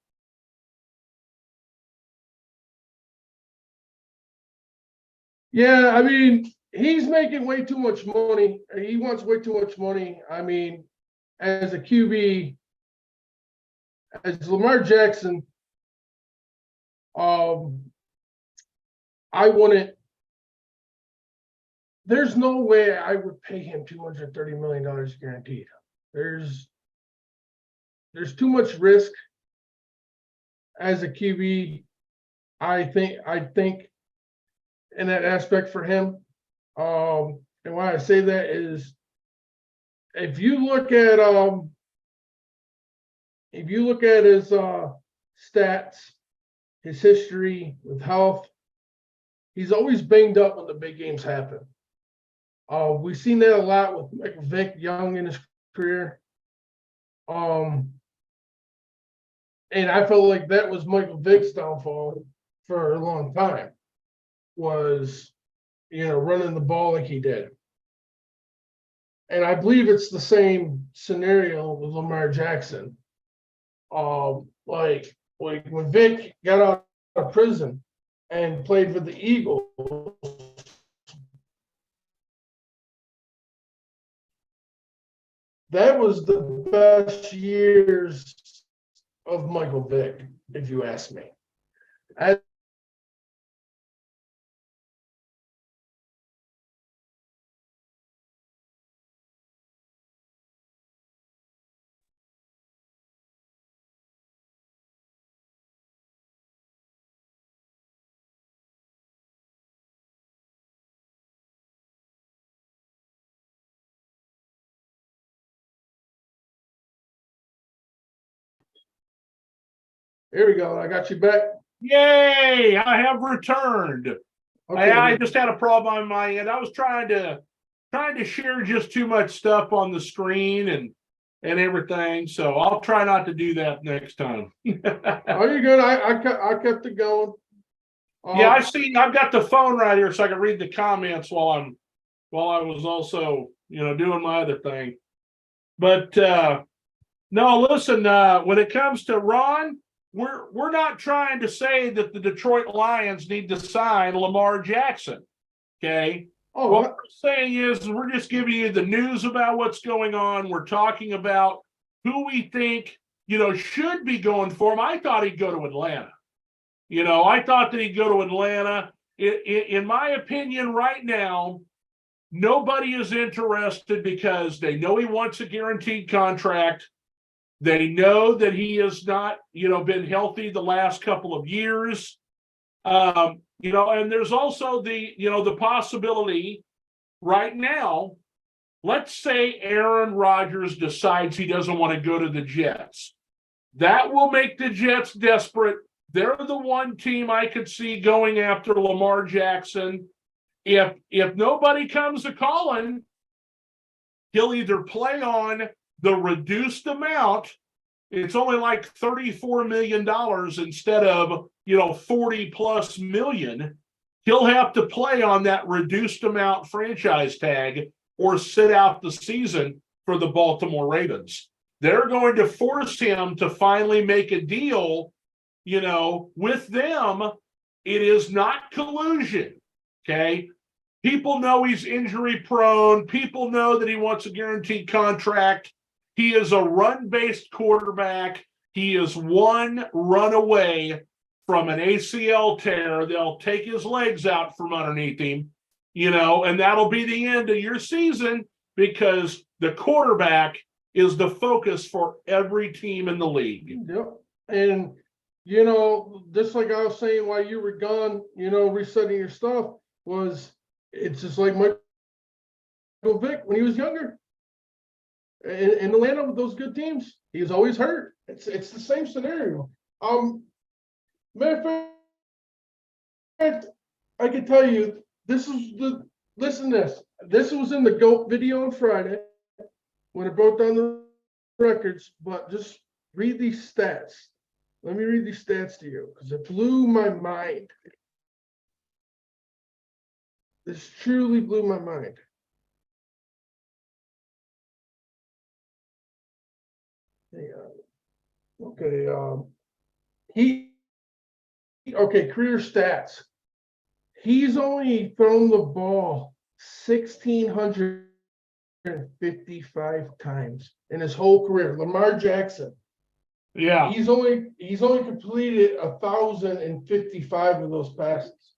Yeah, I mean, he's making way too much money. He wants way too much money. I mean, as a QB, as Lamar Jackson, I wouldn't. There's no way I would pay him $230 million guaranteed. There's too much risk as a QB. I think in that aspect for him. And why I say that is, if you look at his stats, his history with health, he's always banged up when the big games happen. We've seen that a lot with Michael Vick young in his career. And I felt like that was Michael Vick's downfall for a long time, was, running the ball like he did. And I believe it's the same scenario with Lamar Jackson. Like, like when Vic got out of prison and played for the Eagles, that was the best years of Michael Vick, if you ask me. Here we go. I got you back. Yay! I have returned. Okay. I just had a problem on my end. I was trying to share just too much stuff on the screen and everything. So I'll try not to do that next time. Oh, you're good. I kept it going. Yeah, I see. I've got the phone right here, so I can read the comments while I was also doing my other thing. But no, listen. When it comes to Ron, we're not trying to say that the Detroit Lions need to sign Lamar Jackson. Okay. Oh, what we're saying is we're just giving you the news about what's going on. We're talking about who we think should be going for him. I thought he'd go to Atlanta. I thought that he'd go to Atlanta. In my opinion, right now, nobody is interested because they know he wants a guaranteed contract. They know that he has not, been healthy the last couple of years. And there's also the possibility right now, let's say Aaron Rodgers decides he doesn't want to go to the Jets. That will make the Jets desperate. They're the one team I could see going after Lamar Jackson. If nobody comes a calling, he'll either play on the reduced amount. It's only like $34 million instead of 40 plus million. He'll have to play on that reduced amount franchise tag or sit out the season for the Baltimore Ravens. They're going to force him to finally make a deal, with them. It is not collusion, okay? People know he's injury prone. People know that he wants a guaranteed contract. He is a run-based quarterback. He is one run away from an ACL tear. They'll take his legs out from underneath him, and that'll be the end of your season because the quarterback is the focus for every team in the league. Yep. And, just like I was saying while you were gone, resetting your stuff it's just like Michael Vick when he was younger. In Atlanta with those good teams, he was always hurt. It's the same scenario. Matter of fact, I can tell you listen to this. This was in the GOAT video on Friday when it broke down the records, but just read these stats. Let me read these stats to you because it blew my mind. This truly blew my mind. Okay, career stats. He's only thrown the ball 1,655 times in his whole career. Lamar Jackson. Yeah. He's only completed 1,055 of those passes.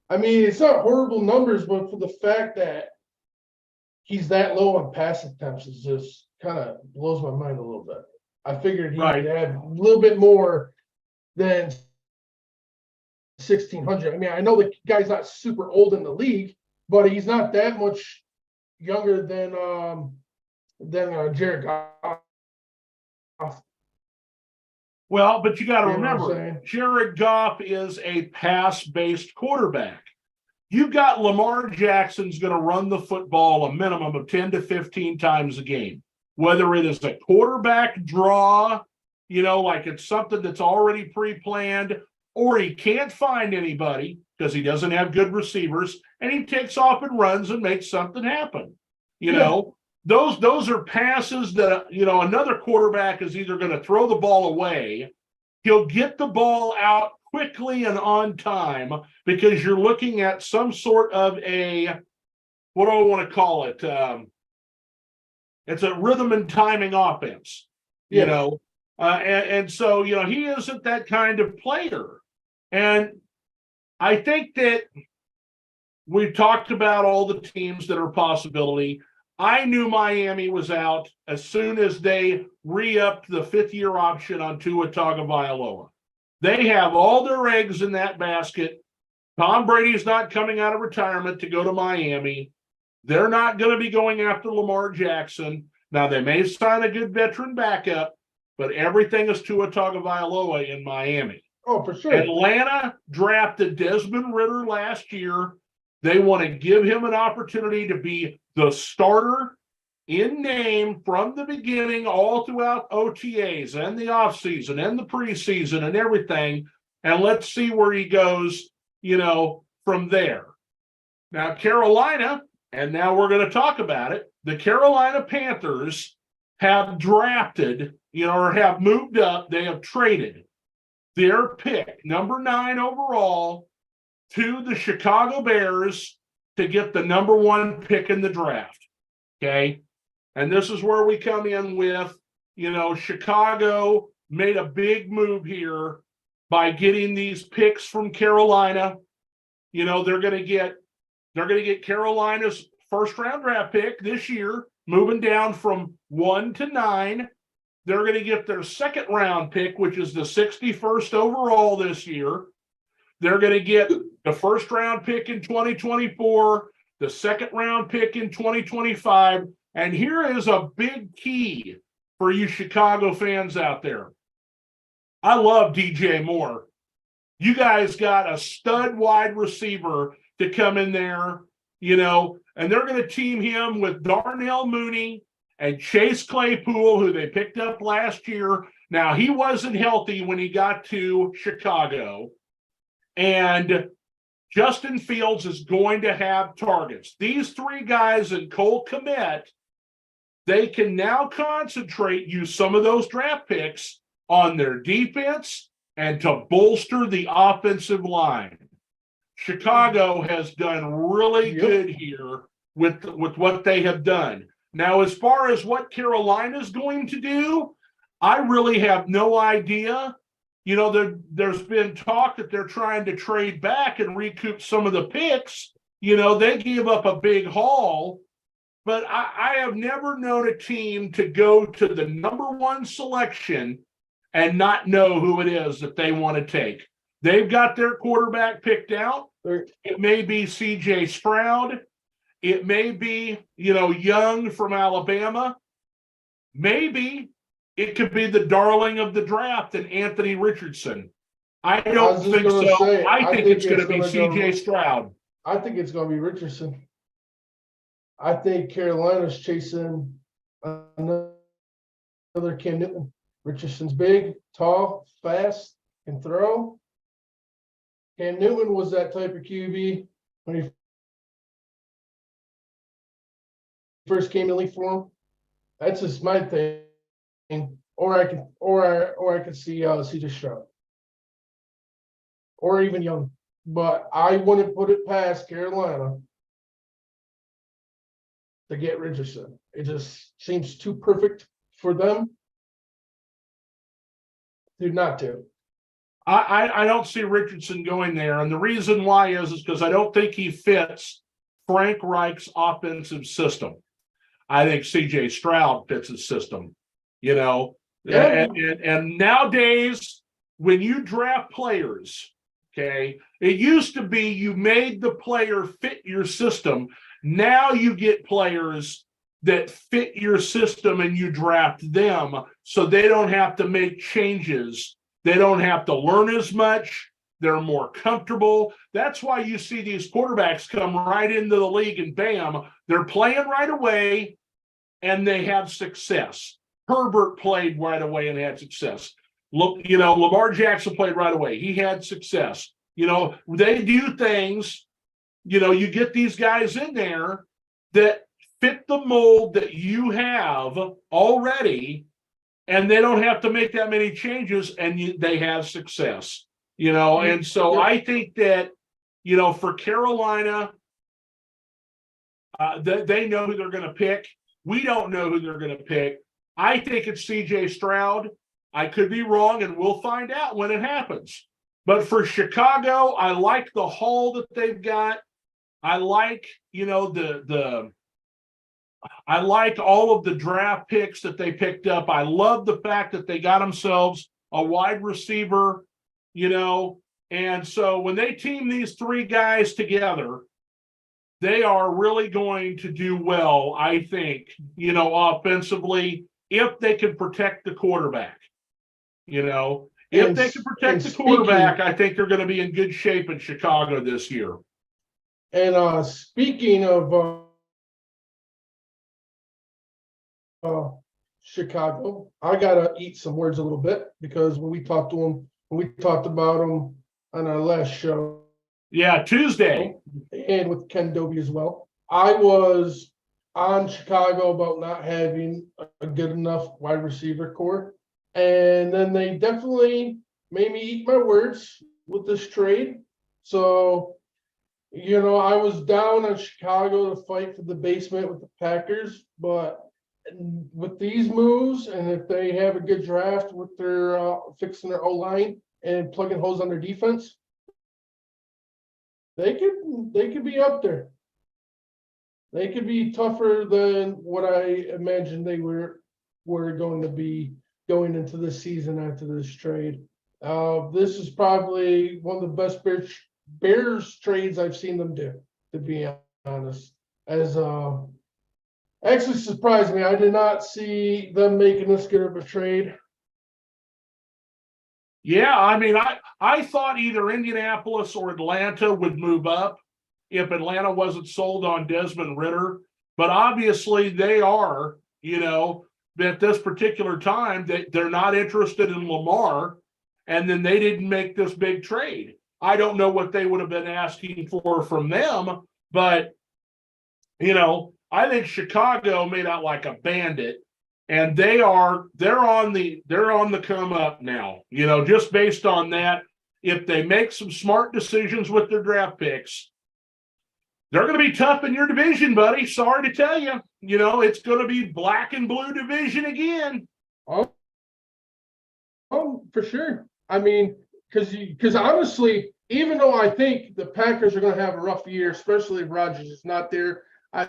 I mean, it's not horrible numbers, but for the fact that he's that low on pass attempts is just kind of blows my mind a little bit. I figured he'd have a little bit more than 1,600. I mean, I know the guy's not super old in the league, but he's not that much younger than Jared Goff. Well, but you got to remember, Jared Goff is a pass-based quarterback. You've got Lamar Jackson's going to run the football a minimum of 10 to 15 times a game, whether it is a quarterback draw, like it's something that's already pre-planned, or he can't find anybody because he doesn't have good receivers, and he takes off and runs and makes something happen. Those are passes that, another quarterback is either going to throw the ball away he'll get the ball out quickly and on time, because you're looking at some sort of what do I want to call it? It's a rhythm and timing offense, you know. And so, he isn't that kind of player. And I think that we've talked about all the teams that are a possibility. I knew Miami was out as soon as they re-upped the fifth-year option on Tua Tagovailoa. They have all their eggs in that basket. Tom Brady's not coming out of retirement to go to Miami. They're not going to be going after Lamar Jackson. Now, they may sign a good veteran backup, but everything is Tua Tagovailoa in Miami. Oh, for sure. Atlanta drafted Desmond Ridder last year. They want to give him an opportunity to be the starter in name from the beginning, all throughout OTAs and the offseason and the preseason and everything. And let's see where he goes, from there. Now, Carolina, and now we're going to talk about it. The Carolina Panthers have drafted, or have moved up. They have traded their pick, number 9 overall, to the Chicago Bears to get the number 1 pick in the draft. Okay. And this is where we come in with, Chicago made a big move here by getting these picks from Carolina. They're going to get Carolina's first round draft pick this year, moving down from 1 to 9. They're going to get their second round pick, which is the 61st overall this year. They're going to get the first round pick in 2024, the second round pick in 2025. And here is a big key for you Chicago fans out there. I love DJ Moore. You guys got a stud wide receiver to come in there, and they're going to team him with Darnell Mooney and Chase Claypool, who they picked up last year. Now, he wasn't healthy when he got to Chicago. And Justin Fields is going to have targets. These 3 guys and Cole Kmet, they can now concentrate, use some of those draft picks on their defense and to bolster the offensive line. Chicago has done really good here with what they have done. Now, as far as what Carolina's going to do, I really have no idea. There's been talk that they're trying to trade back and recoup some of the picks. They gave up a big haul, but I have never known a team to go to the number 1 selection and not know who it is that they want to take. They've got their quarterback picked out. It may be C.J. Stroud. It may be, Young from Alabama. Maybe it could be the darling of the draft and Anthony Richardson. I don't think so. I think it's going to be C.J. Stroud. I think it's going to be Richardson. I think Carolina's chasing another Cam Newton. Richardson's big, tall, fast, can throw. Cam Newton was that type of QB when he first came in the league for him. That's just my thing. Or I could see C.J. Stroud. Or even Young. But I wouldn't put it past Carolina to get Richardson. It just seems too perfect for them not to. I don't see Richardson going there. And the reason why is because I don't think he fits Frank Reich's offensive system. I think C.J. Stroud fits his system, And nowadays, when you draft players, okay, it used to be you made the player fit your system. Now you get players that fit your system and you draft them so they don't have to make changes. They don't have to learn as much. They're more comfortable. That's why you see these quarterbacks come right into the league and bam, they're playing right away and they have success. Herbert played right away and had success. Look, Lamar Jackson played right away. He had success. They do things, you get these guys in there that fit the mold that you have already, and they don't have to make that many changes, and they have success, And so I think that, for Carolina, they know who they're going to pick. We don't know who they're going to pick. I think it's C.J. Stroud. I could be wrong, and we'll find out when it happens. But for Chicago, I like the haul that they've got. I like, I like all of the draft picks that they picked up. I love the fact that they got themselves a wide receiver, and so when they team these three guys together, they are really going to do well, I think, offensively, if they can protect the quarterback. If they can protect the quarterback, I think they're going to be in good shape in Chicago this year. And speaking of Chicago, I gotta eat some words a little bit, because when we talked about them on our last show, Tuesday, and with Ken Dobie as well, I was on Chicago about not having a good enough wide receiver core, and then they definitely made me eat my words with this trade. So, I was down on Chicago to fight for the basement with the Packers, but with these moves, and if they have a good draft with their fixing their O-line and plugging holes on their defense, they could be up there. They could be tougher than what I imagined they were going to be going into this season after this trade. This is probably one of the best Bears trades I've seen them do, to be honest. As actually surprised me. I did not see them making this good of a trade. Yeah, I mean, I thought either Indianapolis or Atlanta would move up if Atlanta wasn't sold on Desmond Ridder. But obviously they are, at this particular time, they're not interested in Lamar, and then they didn't make this big trade. I don't know what they would have been asking for from them, but, I think Chicago made out like a bandit. And they're on the come up now, just based on that. If they make some smart decisions with their draft picks, they're going to be tough in your division, buddy. Sorry to tell you, it's going to be black and blue division again. Oh, for sure. I mean, because honestly, even though I think the Packers are going to have a rough year, especially if Rodgers is not there, I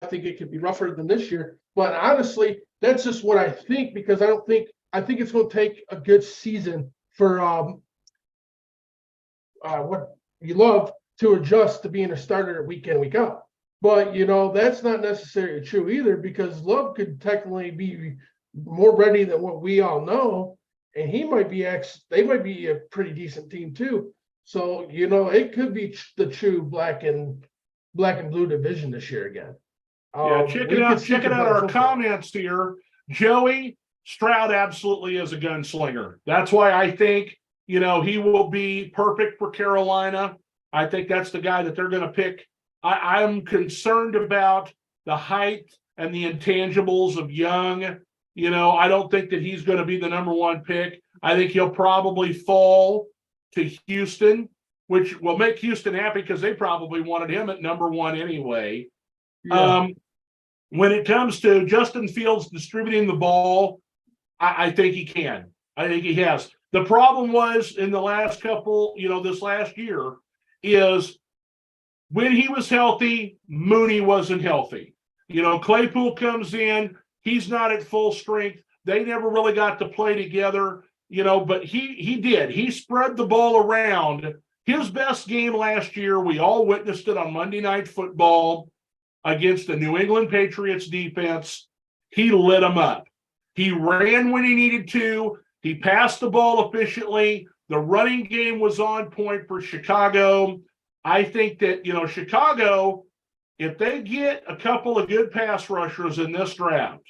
think it could be rougher than this year. But honestly, that's just what I think, because I think it's going to take a good season for what you love to adjust to being a starter week in, week out. But that's not necessarily true either, because Love could technically be more ready than what we all know, and they might be a pretty decent team too. So it could be the true black and blue division this year again. Yeah, check it out. Our comments here. Joey Stroud absolutely is a gunslinger. That's why I think, he will be perfect for Carolina. I think that's the guy that they're going to pick. I'm concerned about the height and the intangibles of Young. I don't think that he's going to be the number one pick. I think he'll probably fall to Houston, which will make Houston happy because they probably wanted him at number one anyway. Yeah. When it comes to Justin Fields distributing the ball, I think he can. I think he has. The problem was in the last couple, this last year, is when he was healthy, Mooney wasn't healthy. Claypool comes in, he's not at full strength. They never really got to play together, but he did. He spread the ball around. His best game last year, we all witnessed it on Monday Night Football against the New England Patriots defense. He lit them up. He ran when he needed to. He passed the ball efficiently. The running game was on point for Chicago. I think that, Chicago, if they get a couple of good pass rushers in this draft,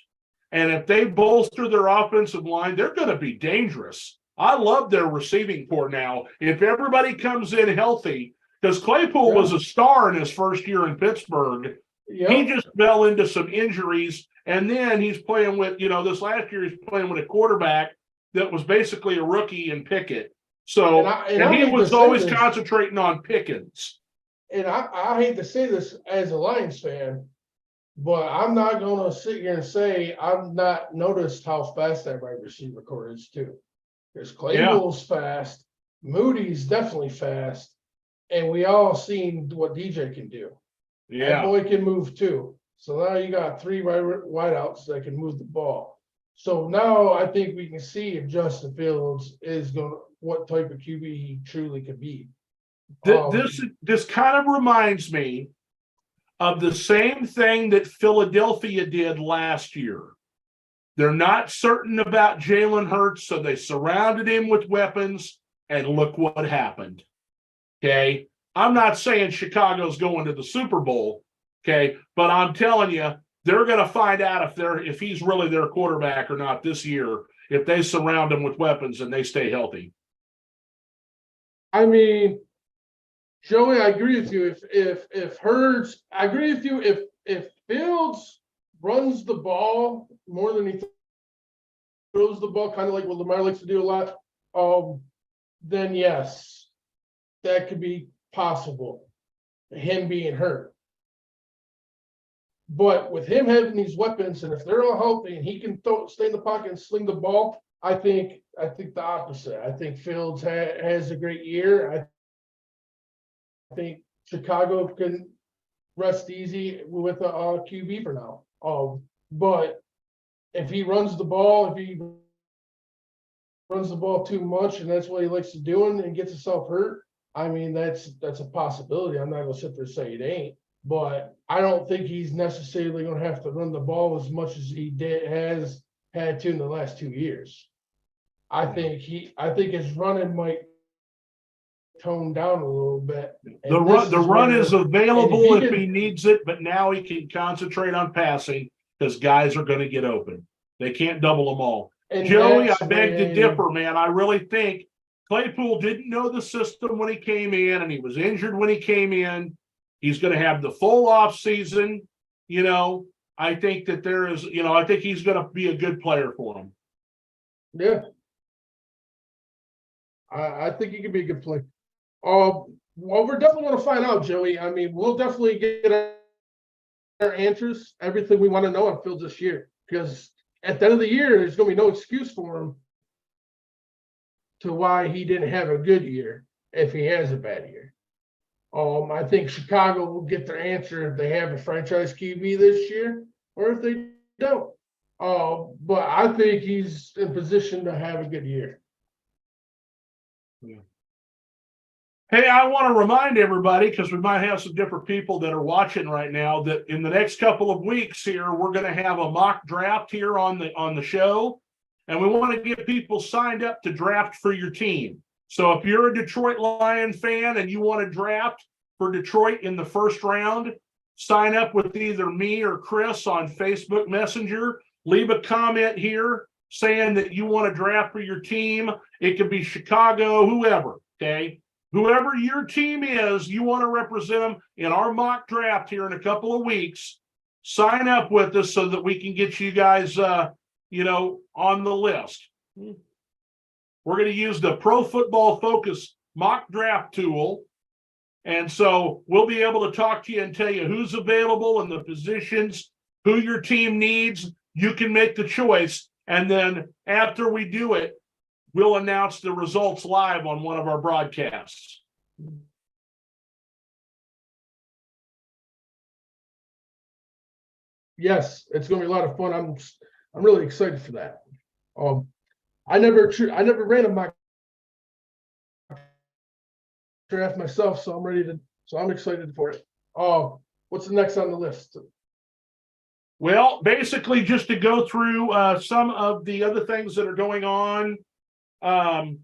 and if they bolster their offensive line, they're going to be dangerous. I love their receiving core now. If everybody comes in healthy, because Claypool was a star in his first year in Pittsburgh, he just fell into some injuries, And then he's playing with, this last year he's playing with a quarterback that was basically a rookie in Pickett. So, and he was always concentrating on Pickens. And I hate to say this as a Lions fan, but I'm not going to sit here and say I've not noticed how fast that wide receiver core is too. Because Claypool's fast, Moody's definitely fast, and we all seen what DJ can do. Yeah, that boy can move too. So now you got 3 wideouts that can move the ball. So now I think we can see if Justin Fields is what type of QB he truly could be. This kind of reminds me of the same thing that Philadelphia did last year. They're not certain about Jalen Hurts, so they surrounded him with weapons, and look what happened. Okay, I'm not saying Chicago's going to the Super Bowl, okay, but I'm telling you, they're going to find out if he's really their quarterback or not this year if they surround him with weapons and they stay healthy. I mean, Joey, I agree with you. If Hurts, I agree with you. If Fields runs the ball more than he throws the ball, kind of like what Lamar likes to do a lot, then yes, that could be possible. Him being hurt. But with him having these weapons, and if they're all healthy and he can stay in the pocket and sling the ball, I think the opposite. I think Fields has a great year. I think Chicago can rest easy with a QB for now. But if he runs the ball, too much, and that's what he likes to do and gets himself hurt, I mean, that's a possibility. I'm not going to sit there and say it ain't. But I don't think he's necessarily going to have to run the ball as much as he has had to in the last 2 years. I think his running might tone down a little bit. The run is available if he needs it, but now he can concentrate on passing because guys are going to get open. They can't double them all. Joey, I beg to differ, man. I really think Claypool didn't know the system when he came in, and he was injured when he came in. He's going to have the full off season. I think that I think he's going to be a good player for him. Yeah. I think he can be a good player. Well, we're definitely going to find out, Joey. I mean, we'll definitely get our answers, everything we want to know on Fields this year. Because at the end of the year, there's going to be no excuse for him to why he didn't have a good year if he has a bad year. I think Chicago will get their answer if they have a franchise QB this year or if they don't. But I think he's in position to have a good year. Yeah. Hey, I want to remind everybody, because we might have some different people that are watching right now, that in the next couple of weeks here, we're going to have a mock draft here on the show. And we want to get people signed up to draft for your team. So if you're a Detroit Lion fan and you want to draft for Detroit in the first round, sign up with either me or Chris on Facebook Messenger. Leave a comment here saying that you want to draft for your team. It could be Chicago, whoever, okay? Whoever your team is, you want to represent them in our mock draft here in a couple of weeks. Sign up with us so that we can get you guys, on the list. We're going to use the Pro Football Focus mock draft tool. And so we'll be able to talk to you and tell you who's available and the positions, who your team needs. You can make the choice. And then after we do it, we'll announce the results live on one of our broadcasts. Yes, it's going to be a lot of fun. I'm really excited for that. I never ran a mock draft myself, so I'm excited for it. What's the next on the list? Well, basically just to go through some of the other things that are going on. I've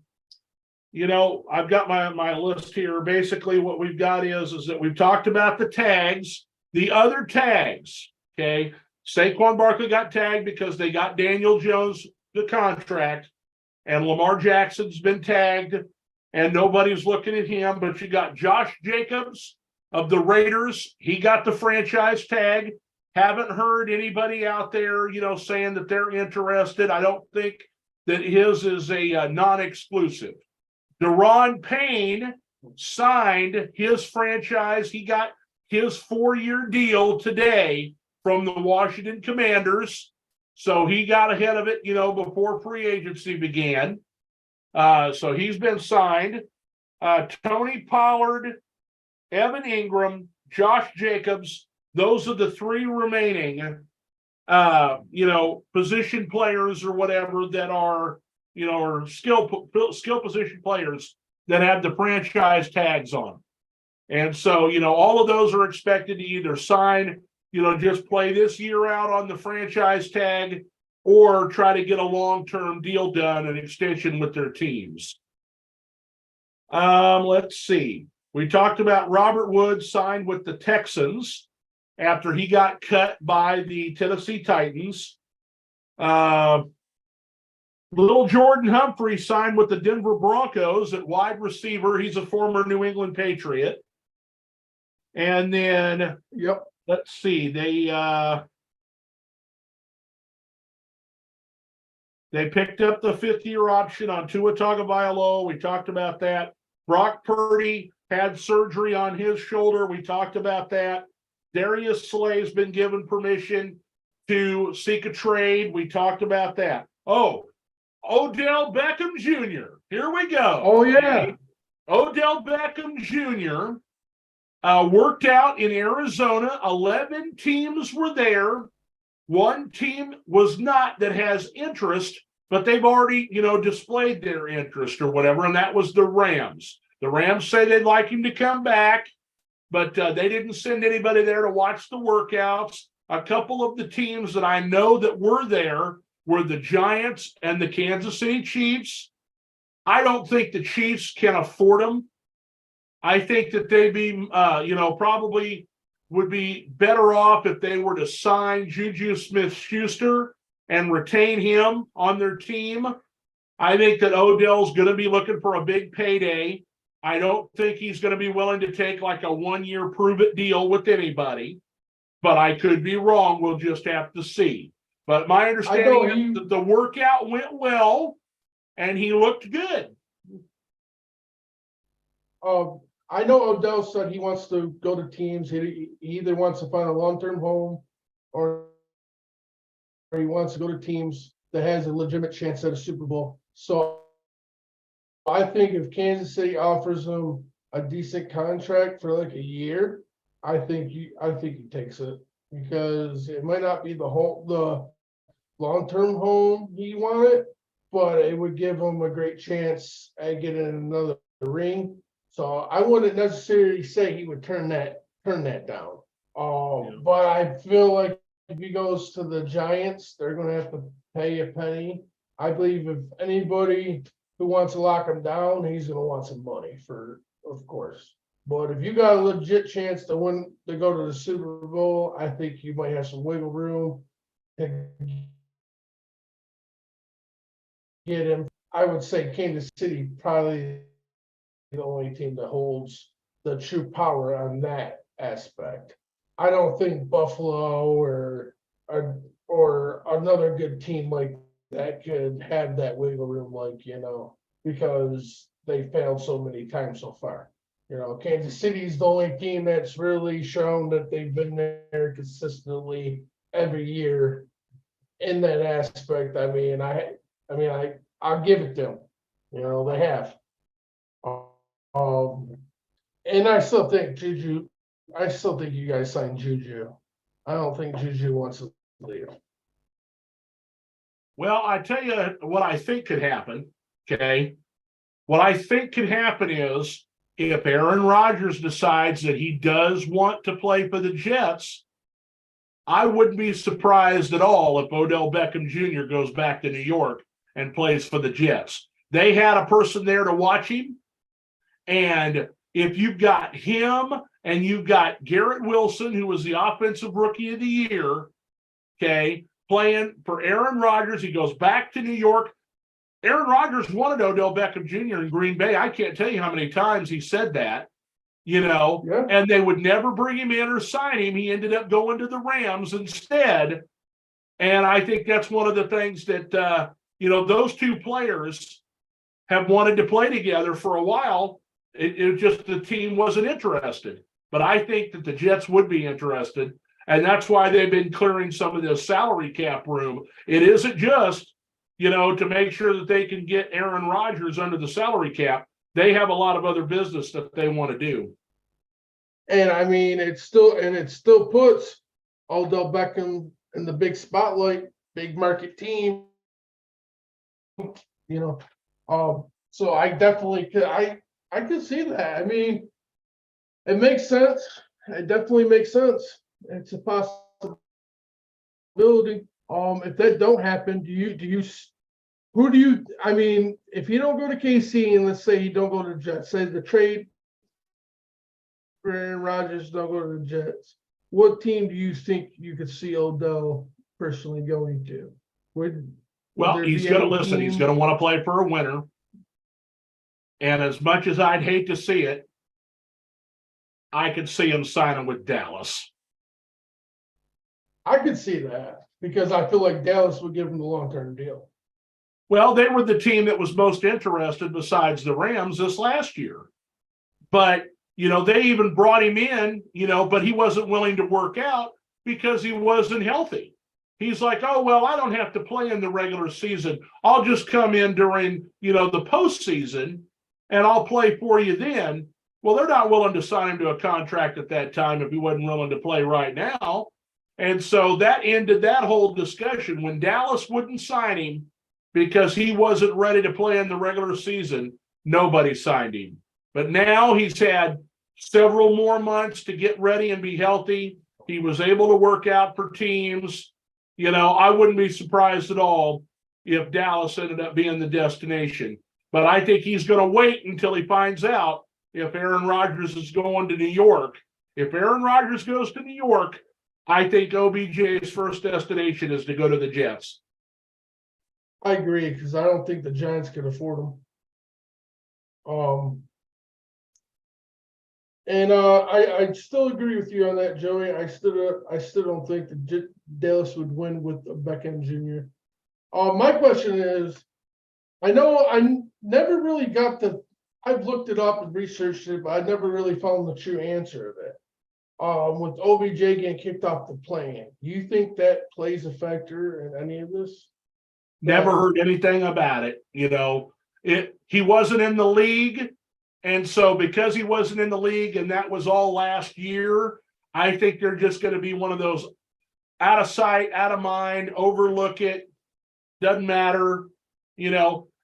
got my list here. Basically what we've got is that we've talked about the tags, the other tags. Okay. Saquon Barkley got tagged because they got Daniel Jones the contract, and Lamar Jackson's been tagged, and nobody's looking at him. But you got Josh Jacobs of the Raiders. He got the franchise tag. Haven't heard anybody out there, saying that they're interested. I don't think that his is a non-exclusive. Deron Payne signed his franchise. He got his 4-year deal today from the Washington Commanders. So he got ahead of it, before free agency began. So he's been signed. Tony Pollard, Evan Ingram, Josh Jacobs, those are the 3 remaining, position players or whatever that are, or skill position players that have the franchise tags on. And so, all of those are expected to either sign, just play this year out on the franchise tag or try to get a long-term deal done, an extension with their teams. Let's see. We talked about Robert Woods signed with the Texans after he got cut by the Tennessee Titans. Little Jordan Humphrey signed with the Denver Broncos at wide receiver. He's a former New England Patriot. And then, let's see, they picked up the 5th-year option on Tua Tagovailoa. We talked about that. Brock Purdy had surgery on his shoulder. We talked about that. Darius Slay's been given permission to seek a trade. We talked about that. Oh, Odell Beckham Jr. Here we go. Oh, yeah. Odell Beckham Jr. Worked out in Arizona. 11 teams were there. One team was not that has interest, but they've already, displayed their interest or whatever, and that was the Rams. The Rams say they'd like him to come back, but they didn't send anybody there to watch the workouts. A couple of the teams that I know that were there were the Giants and the Kansas City Chiefs. I don't think the Chiefs can afford them. I think that they'd be, probably would be better off if they were to sign Juju Smith-Schuster and retain him on their team. I think that Odell's going to be looking for a big payday. I don't think he's going to be willing to take like a 1-year prove-it deal with anybody, but I could be wrong. We'll just have to see. But my understanding is that the workout went well, and he looked good. I know Odell said he wants to go to teams. He either wants to find a long-term home or he wants to go to teams that has a legitimate chance at a Super Bowl. So I think if Kansas City offers him a decent contract for like a year, I think he takes it, because it might not be the long-term home he wanted, but it would give him a great chance at getting another ring. So I wouldn't necessarily say he would turn that down. But I feel like if he goes to the Giants, they're going to have to pay a penny. I believe if anybody who wants to lock him down, he's going to want some money of course. But if you got a legit chance to go to the Super Bowl, I think you might have some wiggle room to get him. I would say Kansas City probably the only team that holds the true power on that aspect. I don't think Buffalo or another good team like that could have that wiggle room, because they failed so many times so far. Kansas City's the only team that's really shown that they've been there consistently every year in that aspect. I'll give it to them. They have. And I still think you guys signed Juju. I don't think Juju wants to leave. Well, I tell you what I think could happen, okay? What I think could happen is if Aaron Rodgers decides that he does want to play for the Jets, I wouldn't be surprised at all if Odell Beckham Jr. goes back to New York and plays for the Jets. They had a person there to watch him. And if you've got him and you've got Garrett Wilson, who was the offensive rookie of the year, okay, playing for Aaron Rodgers, he goes back to New York. Aaron Rodgers wanted Odell Beckham Jr. in Green Bay. I can't tell you how many times he said that. Yeah. and they would never bring him in or sign him. He ended up going to the Rams instead. And I think that's one of the things that, those two players have wanted to play together for a while. It just the team wasn't interested. But I think that the Jets would be interested. And that's why they've been clearing some of this salary cap room. It isn't just, to make sure that they can get Aaron Rodgers under the salary cap. They have a lot of other business that they want to do. And I mean, it still puts Odell Beckham in the big spotlight, big market team. So I definitely could. I could see that. I mean, it makes sense. It definitely makes sense. It's a possibility. If that don't happen, I mean, if you don't go to KC and let's say you don't go to the Jets, say the trade for Aaron Rodgers don't go to the Jets, what team do you think you could see Odell personally going to? Well, he's going to listen. He's going to want to play for a winner. And as much as I'd hate to see it, I could see him signing with Dallas. I could see that because I feel like Dallas would give him the long-term deal. Well, they were the team that was most interested besides the Rams this last year. But, they even brought him in, but he wasn't willing to work out because he wasn't healthy. He's like, oh, well, I don't have to play in the regular season. I'll just come in during, the postseason and I'll play for you then. Well, they're not willing to sign him to a contract at that time if he wasn't willing to play right now. And so that ended that whole discussion. When Dallas wouldn't sign him because he wasn't ready to play in the regular season, nobody signed him. But now he's had several more months to get ready and be healthy. He was able to work out for teams. I wouldn't be surprised at all if Dallas ended up being the destination. But I think he's going to wait until he finds out if Aaron Rodgers is going to New York. If Aaron Rodgers goes to New York, I think OBJ's first destination is to go to the Jets. I agree because I don't think the Giants could afford him. And I still agree with you on that, Joey. I still don't think that Dallas would win with Beckham Jr. My question is, I know I never really got I've looked it up and researched it, but I never really found the true answer of it. With OBJ getting kicked off the plane, do you think that plays a factor in any of this? Never heard anything about it. He wasn't in the league. And so because he wasn't in the league and that was all last year, I think they're just going to be one of those out of sight, out of mind, overlook it. Doesn't matter.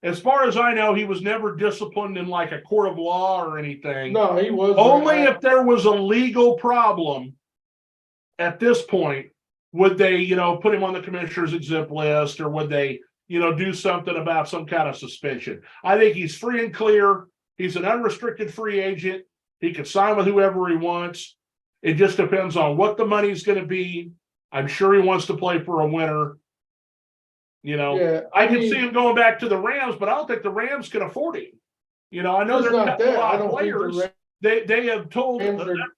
As far as I know, he was never disciplined in like a court of law or anything. No, he wasn't. Only if there was a legal problem at this point would they, put him on the commissioner's exempt list, or would they, do something about some kind of suspension. I think he's free and clear. He's an unrestricted free agent. He can sign with whoever he wants. It just depends on what the money's going to be. I'm sure he wants to play for a winner. I can see him going back to the Rams, but I don't think the Rams can afford him. I know they're not a lot of players. They have told,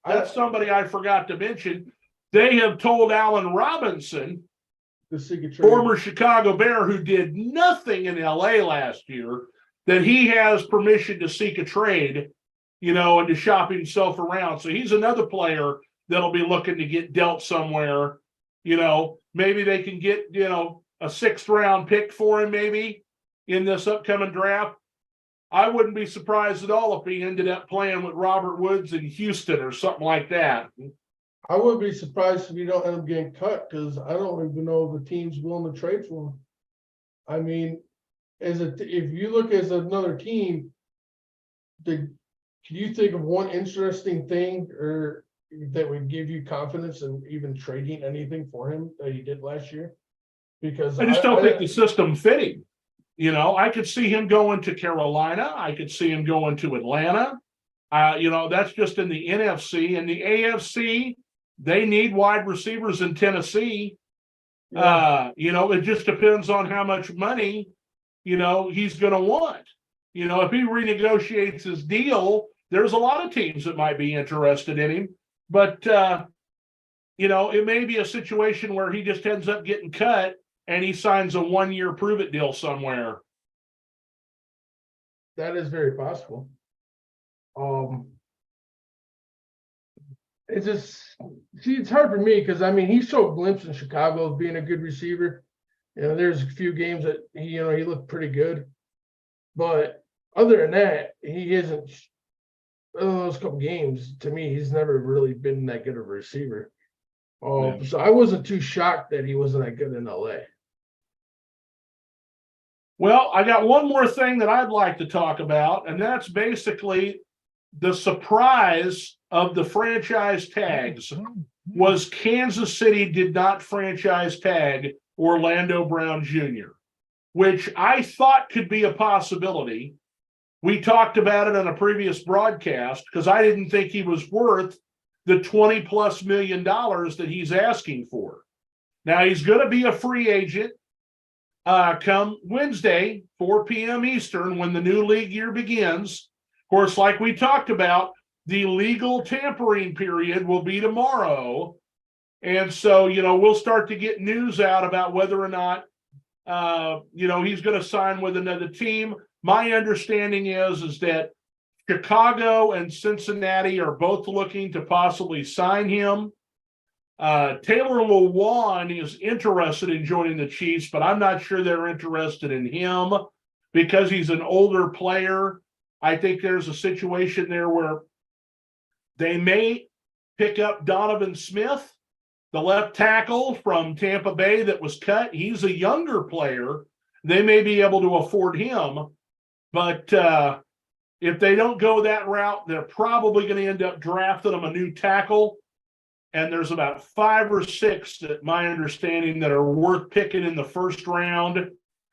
that's somebody I forgot to mention, they have told Allen Robinson, former Chicago Bear, who did nothing in LA last year, that he has permission to seek a trade, and to shop himself around. So he's another player that'll be looking to get dealt somewhere. Maybe they can get, a 6th round pick for him maybe in this upcoming draft. I wouldn't be surprised at all if he ended up playing with Robert Woods in Houston or something like that. I wouldn't be surprised if he don't end up getting cut because I don't even know if the team's willing to trade for him. I mean, if you look as another team, can you think of one interesting thing or that would give you confidence in even trading anything for him that he did last year? Because I just don't think the system fit him. I could see him going to Carolina. I could see him going to Atlanta. That's just in the NFC. And the AFC, they need wide receivers in Tennessee. Yeah. It just depends on how much money, he's going to want. If he renegotiates his deal there's a lot of teams that might be interested in him, but it may be a situation where he just ends up getting cut and he signs a 1-year prove-it deal somewhere. That is very possible. It's just, see, it's hard for me because he showed glimpses in Chicago of being a good receiver. There's a few games that he looked pretty good, but other than that, he isn't. Those couple games, to me, he's never really been that good of a receiver. So I wasn't too shocked that he wasn't that good in LA. Well, I got one more thing that I'd like to talk about, and that's basically the surprise of the franchise tags was Kansas City did not franchise tag Orlando Brown Jr., which I thought could be a possibility. We talked about it on a previous broadcast because I didn't think he was worth the $20+ million that he's asking for. Now he's going to be a free agent come Wednesday, 4 p.m. Eastern, when the new league year begins. Of course, like we talked about, the legal tampering period will be tomorrow. And so, we'll start to get news out about whether or not, he's going to sign with another team. My understanding is that Chicago and Cincinnati are both looking to possibly sign him. Taylor Lewan is interested in joining the Chiefs, but I'm not sure they're interested in him because he's an older player. I think there's a situation there where they may pick up Donovan Smith, the left tackle from Tampa Bay that was cut. He's a younger player. They may be able to afford him, but if they don't go that route, they're probably going to end up drafting him a new tackle. And there's about 5 or 6 that my understanding that are worth picking in the first round.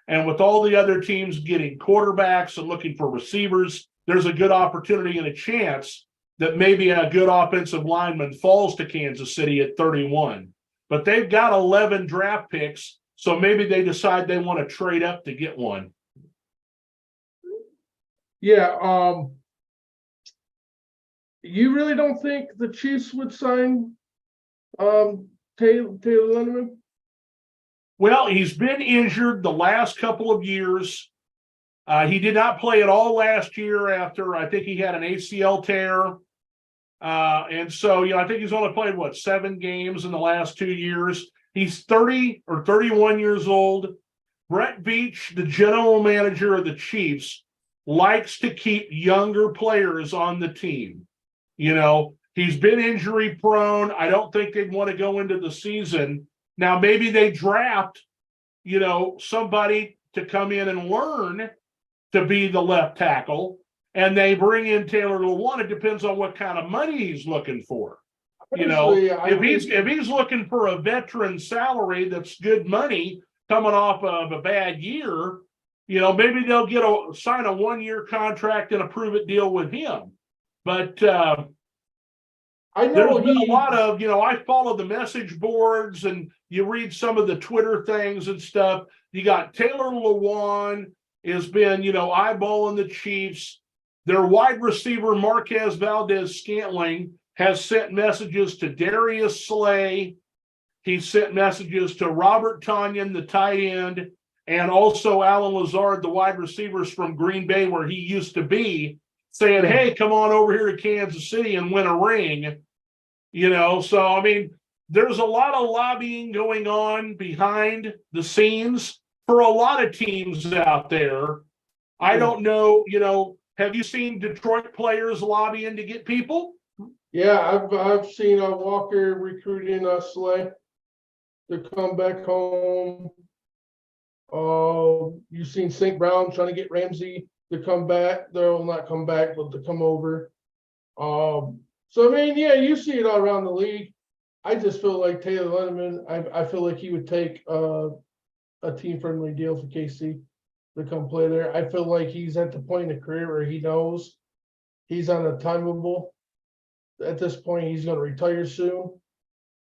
And with all the other teams getting quarterbacks and looking for receivers, there's a good opportunity and a chance that maybe a good offensive lineman falls to Kansas City at 31. But they've got 11 draft picks, so maybe they decide they want to trade up to get one. Yeah, you really don't think the Chiefs would sign Taylor Lindemann? Well, he's been injured the last couple of years. He did not play at all last year after I think he had an ACL tear. And so, I think he's only played, 7 games in the last 2 years. He's 30 or 31 years old. Brett Veach, the general manager of the Chiefs, likes to keep younger players on the team. He's been injury prone. I don't think they'd want to go into the season. Now, maybe they draft, somebody to come in and learn to be the left tackle, and they bring in Taylor Lewan. It depends on what kind of money he's looking for. If he's looking for a veteran salary that's good money coming off of a bad year, maybe they'll sign a 1-year contract and a prove-it deal with him. But I know there's been a lot of, I follow the message boards and you read some of the Twitter things and stuff. You got Taylor Lewan has been, eyeballing the Chiefs. Their wide receiver, Marquez Valdez-Scantling, has sent messages to Darius Slay. He sent messages to Robert Tonyan, the tight end, and also Alan Lazard, the wide receivers from Green Bay, where he used to be, saying, hey, come on over here to Kansas City and win a ring. So, there's a lot of lobbying going on behind the scenes for a lot of teams out there. I don't know, have you seen Detroit players lobbying to get people? Yeah, I've seen Walker recruiting Slay to come back home. You've seen St. Brown trying to get Ramsey to come back. They'll not come back, but to come over. You see it all around the league. I just feel like Taylor Lindemann, I feel like he would take a team-friendly deal for KC to come play there. I feel like he's at the point in the career where he knows he's on a timeable. At this point, he's going to retire soon.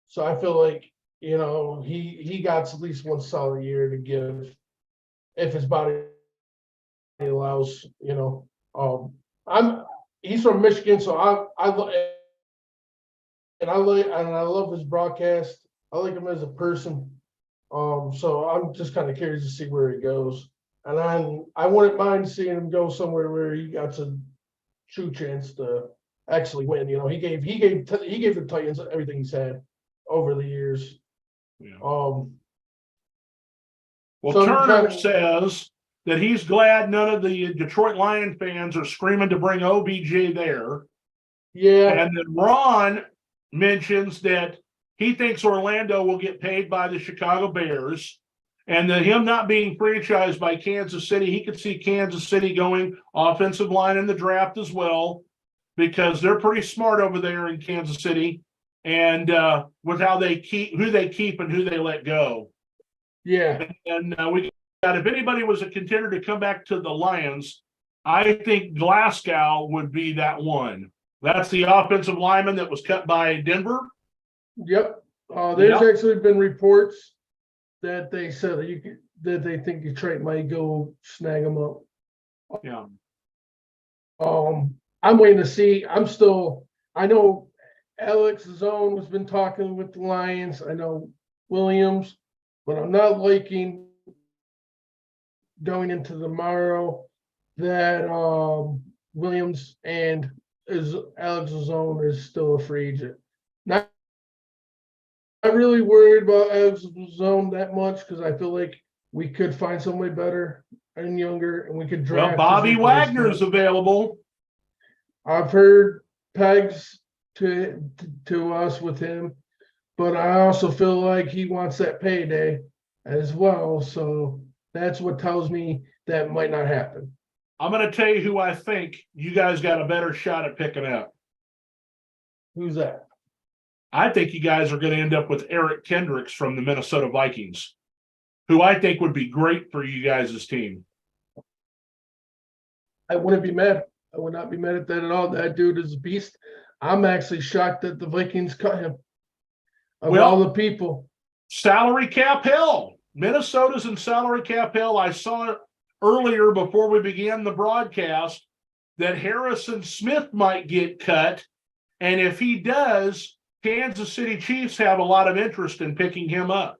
So I feel like, he got at least one solid year to give if his body allows, he's he's from Michigan, so I love his broadcast. I like him as a person. So I'm just kind of curious to see where he goes. And I wouldn't mind seeing him go somewhere where he got a true chance to actually win. You know, he gave the Titans everything he's had over the years. Yeah. Well, Turner says that he's glad none of the Detroit Lion fans are screaming to bring OBJ there. Yeah. And then Ron mentions that he thinks Orlando will get paid by the Chicago Bears, and that him not being franchised by Kansas City, he could see Kansas City going offensive line in the draft as well, because they're pretty smart over there in Kansas City, and with how they keep, who they keep and who they let go. Yeah. And we got, if anybody was a contender to come back to the Lions, I think Glasgow would be that one. That's the offensive lineman that was cut by Denver. Yep. There's actually been reports that they said that they think Detroit might go snag him up. Yeah. I'm waiting to see. I know Alex Zone has been talking with the Lions. I know Williams, but I'm not liking going into tomorrow that Williams and Alex Zone is still a free agent. Not really worried about Alex Zone that much because I feel like we could find somebody better and younger, and we could draft. Well, Bobby Wagner's available. I've heard pegs to us with him, but I also feel like he wants that payday as well. So that's what tells me that might not happen. I'm going to tell you who I think you guys got a better shot at picking up. Who's that? I think you guys are going to end up with Eric Kendricks from the Minnesota Vikings, who I think would be great for you guys' team. I wouldn't be mad. I would not be mad at that at all. That dude is a beast. I'm actually shocked that the Vikings cut him. Of all the people. Salary cap hell. Minnesota's in salary cap hell. I saw it earlier before we began the broadcast that Harrison Smith might get cut. And if he does, Kansas City Chiefs have a lot of interest in picking him up.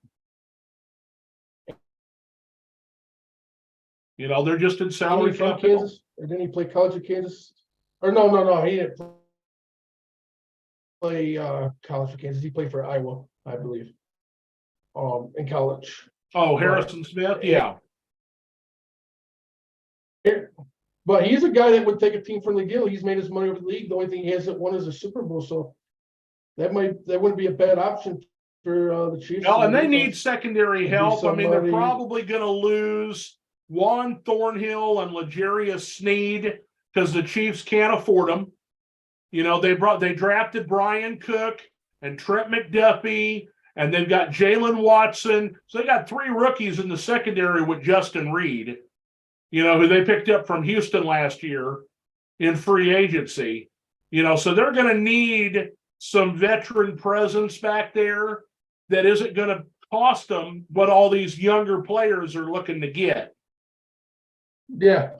You know, they're just in salary cap. Kansas? Or didn't he play college at Kansas? Or no, he didn't play college for Kansas. He played for Iowa, I believe. In college. Oh, Harrison Smith, yeah. But he's a guy that would take a team from the gill. He's made his money over the league. The only thing he hasn't won is a Super Bowl, so that wouldn't be a bad option for the Chiefs. No, and they need secondary help. I mean, they're probably going to lose Juan Thornhill and L'Jarius Sneed because the Chiefs can't afford them. You know, they drafted Brian Cook and Trent McDuffie, and they've got Jalen Watson. So they got 3 rookies in the secondary with Justin Reed, you know, who they picked up from Houston last year in free agency. You know, so they're going to need some veteran presence back there that isn't going to cost them what all these younger players are looking to get. Yeah.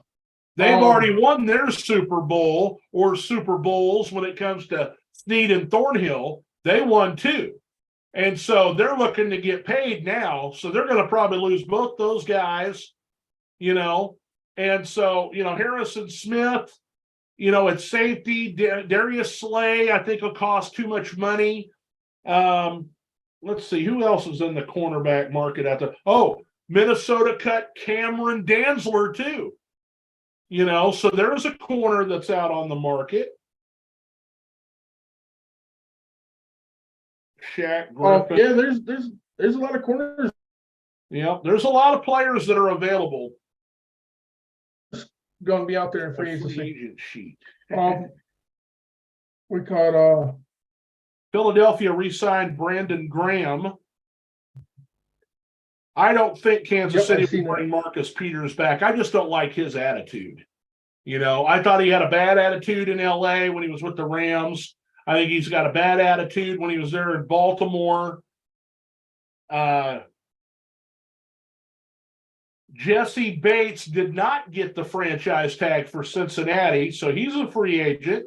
They've already won their Super Bowl or Super Bowls when it comes to Sneed and Thornhill. They won 2. And so they're looking to get paid now. So they're going to probably lose both those guys, you know. And so, you know, Harrison Smith, you know, at safety, Darius Slay, I think will cost too much money. Let's see, who else is in the cornerback market out there? Oh, Minnesota cut Cameron Dantzler too. You know, so there's a corner that's out on the market. Shaq Griffin. Yeah, there's a lot of corners. Yeah, there's a lot of players that are available. Going to be out there in free agent sheet. We caught Philadelphia re-signed Brandon Graham. I don't think Kansas City will bring Marcus Peters back. I just don't like his attitude. You know, I thought he had a bad attitude in LA when he was with the Rams. I think he's got a bad attitude when he was there in Baltimore. Jesse Bates did not get the franchise tag for Cincinnati, so he's a free agent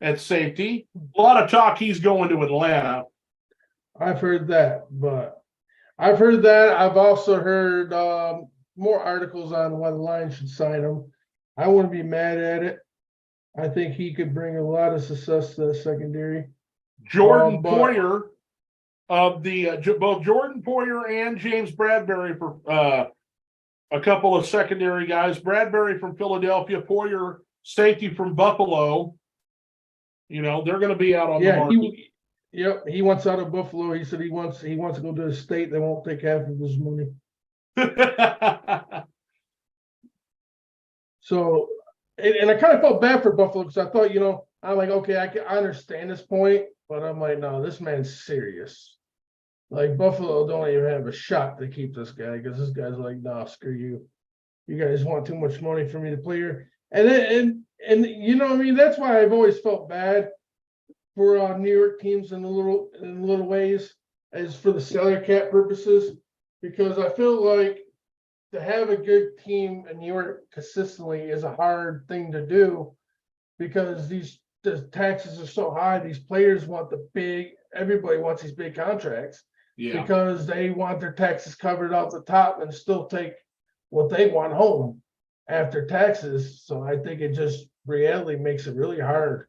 at safety. A lot of talk he's going to Atlanta. I've heard that, but I've also heard more articles on why the Lions should sign him. I wouldn't be mad at it. I think he could bring a lot of success to the secondary. Jordan Poyer of the both Jordan Poyer and James Bradbury for a couple of secondary guys. Bradbury from Philadelphia, Poyer safety from Buffalo. You know, they're going to be out on the market. He wants out of Buffalo. He said he wants to go to a state that won't take half of his money. So, and I kind of felt bad for Buffalo because I thought, I'm like, okay, I understand this point, but I'm like, no, this man's serious. Like Buffalo don't even have a shot to keep this guy because this guy's like, nah, screw you. You guys want too much money for me to play here. And you know what I mean? That's why I've always felt bad for New York teams in little ways as for the salary cap purposes, because I feel like to have a good team in New York consistently is a hard thing to do because the taxes are so high. These players want everybody wants these big contracts because they want their taxes covered off the top and still take what they want home after taxes. So I think it just reality makes it really hard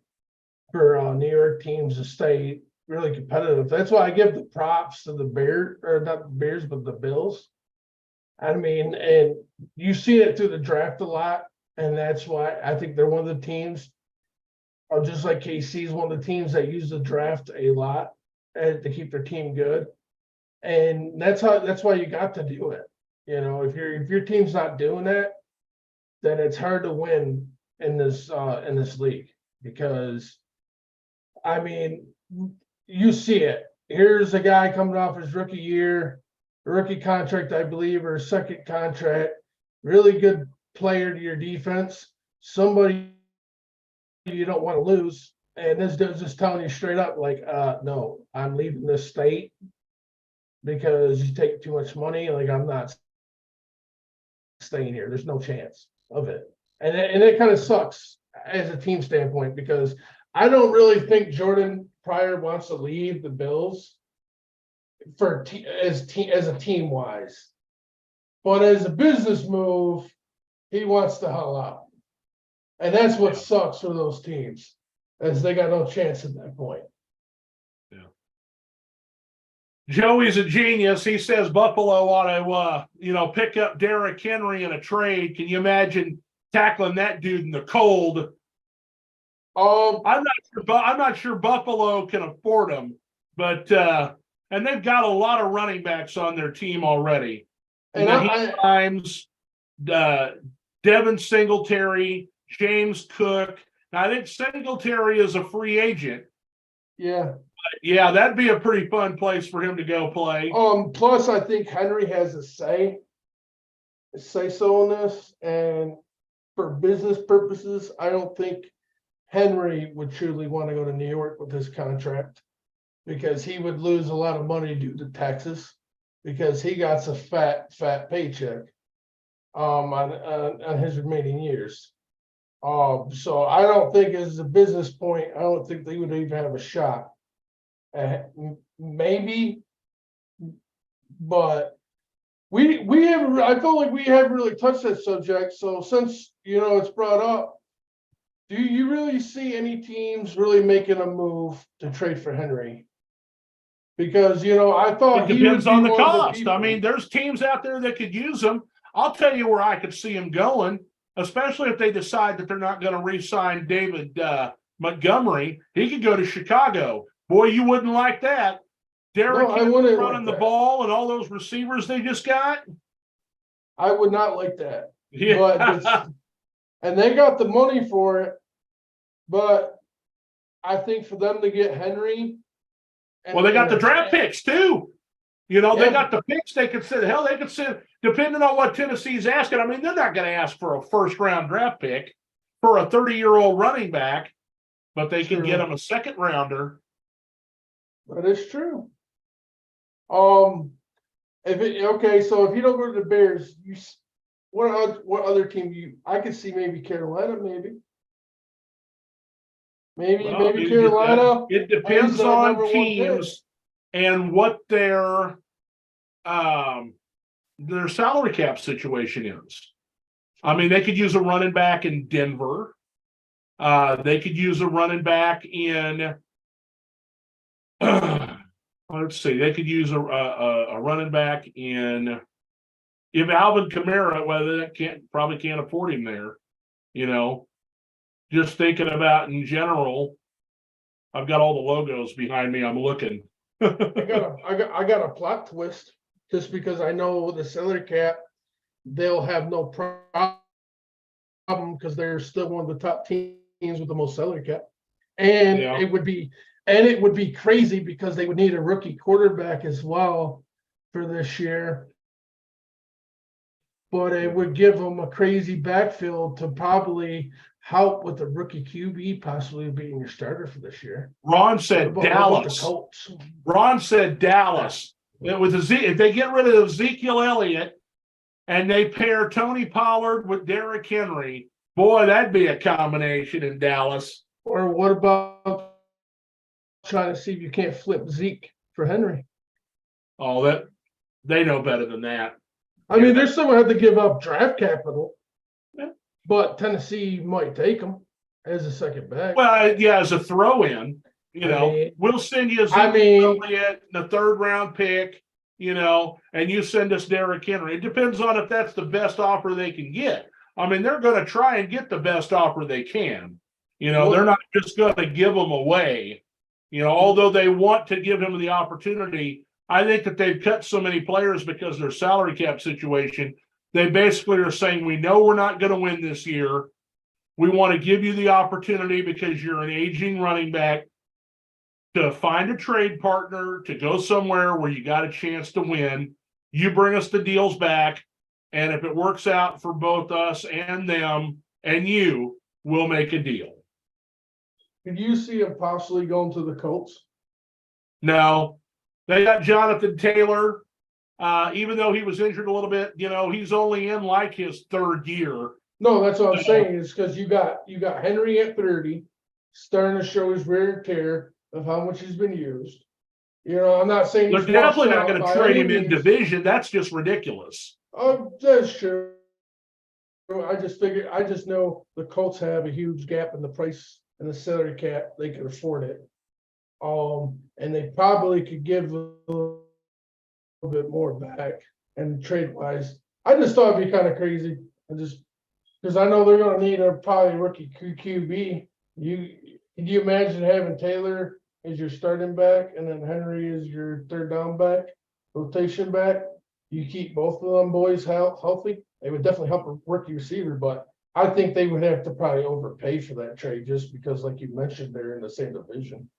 for New York teams to stay really competitive. That's why I give the props to the Bears, or not the Bears, but the Bills. I mean, and you see it through the draft a lot, and that's why I think they're one of the teams, or just like KC is one of the teams that use the draft a lot to keep their team good. And that's why you got to do it. If your team's not doing that, then it's hard to win in this league because, I mean, you see it. Here's a guy coming off his rookie contract, I believe, or second contract, really good player to your defense, somebody you don't want to lose. And this dude's just telling you straight up, like, no, I'm leaving this state because you take too much money. Like, I'm not staying here. There's no chance of it. And it kind of sucks as a team standpoint because I don't really think Jordan Pryor wants to leave the Bills as a team wise, but as a business move, he wants to hell out, and that's what sucks for those teams, as they got no chance at that point. Yeah. Joey's a genius. He says Buffalo ought to, pick up Derrick Henry in a trade. Can you imagine tackling that dude in the cold? I'm not sure Buffalo can afford him, but and they've got a lot of running backs on their team already. And Himes, Devin Singletary, James Cook. Now, I think Singletary is a free agent. Yeah. Yeah, that'd be a pretty fun place for him to go play. Plus, I think Henry has a say so in this, and for business purposes, I don't think Henry would truly want to go to New York with his contract because he would lose a lot of money due to taxes because he got a fat paycheck on his remaining years. So I don't think as a business point, I don't think they would even have a shot. Maybe, but we have. I feel like we haven't really touched that subject. So since it's brought up, do you really see any teams really making a move to trade for Henry? Because I thought it depends on the cost. I mean, there's teams out there that could use him. I'll tell you where I could see him going, especially if they decide that they're not going to re-sign David Montgomery. He could go to Chicago. Boy, you wouldn't like that. Derrick Henry running the ball and all those receivers they just got. I would not like that. Yeah. And they got the money for it, but I think for them to get Henry. Well, they got the draft picks too. They got the picks. They could send, they could send, depending on what Tennessee's asking. I mean, they're not going to ask for a first-round draft pick for a 30-year-old running back, but they can get him a second-rounder. That is true. So if you don't go to the Bears, what other team I could see maybe Carolina, maybe Well, Carolina. it depends as our on number 1 pick. teams and what their salary cap situation is. I mean, they could use a running back in Denver. They could use a running back in let's see, they could use a running back in if Alvin Kamara, whether that probably can't afford him there, you know. Just thinking about in general, I've got all the logos behind me. I'm looking. I got a plot twist just because I know with the salary cap, they'll have no problem because they're still one of the top teams with the most salary cap. And Yeah. it would be crazy because they would need a rookie quarterback as well for this year. But it would give them a crazy backfield to probably help with the rookie QB possibly being your starter for this year. Ron said Dallas. Ron said Dallas. If they get rid of Ezekiel Elliott and they pair Tony Pollard with Derrick Henry, boy, that'd be a combination in Dallas. Or what about trying to see if you can't flip Zeke for Henry? Oh, that they know better than that. I mean, they're still gonna have to give up draft capital, but Tennessee might take him as a second back. Well, yeah, as a throw-in, we'll send you Ezekiel Elliott, the 3rd round pick, and you send us Derrick Henry. It depends on if that's the best offer they can get. I mean, they're going to try and get the best offer they can. They're not just going to give them away. Although they want to give him the opportunity, I think that they've cut so many players because of their salary cap situation. They basically are saying, we know we're not going to win this year. We want to give you the opportunity because you're an aging running back to find a trade partner, to go somewhere where you got a chance to win. You bring us the deals back. And if it works out for both us and them and you, we'll make a deal. Could you see him possibly going to the Colts? No. They got Jonathan Taylor. Even though he was injured a little bit, he's only in like his 3rd year. No, that's what I'm saying is because you got Henry at 30, starting to show his wear and tear of how much he's been used. I'm not saying they're definitely not going to trade him in division. That's just ridiculous. Oh, that's true. I just know the Colts have a huge gap in the price and the salary cap. They can afford it. And they probably could give a little bit more back and trade wise. I just thought it'd be kind of crazy. Because I know they're going to need a probably rookie QB. Can you imagine having Taylor as your starting back and then Henry as your 3rd down back, rotation back? You keep both of them boys healthy. They would definitely help a rookie receiver, but I think they would have to probably overpay for that trade just because, like you mentioned, they're in the same division.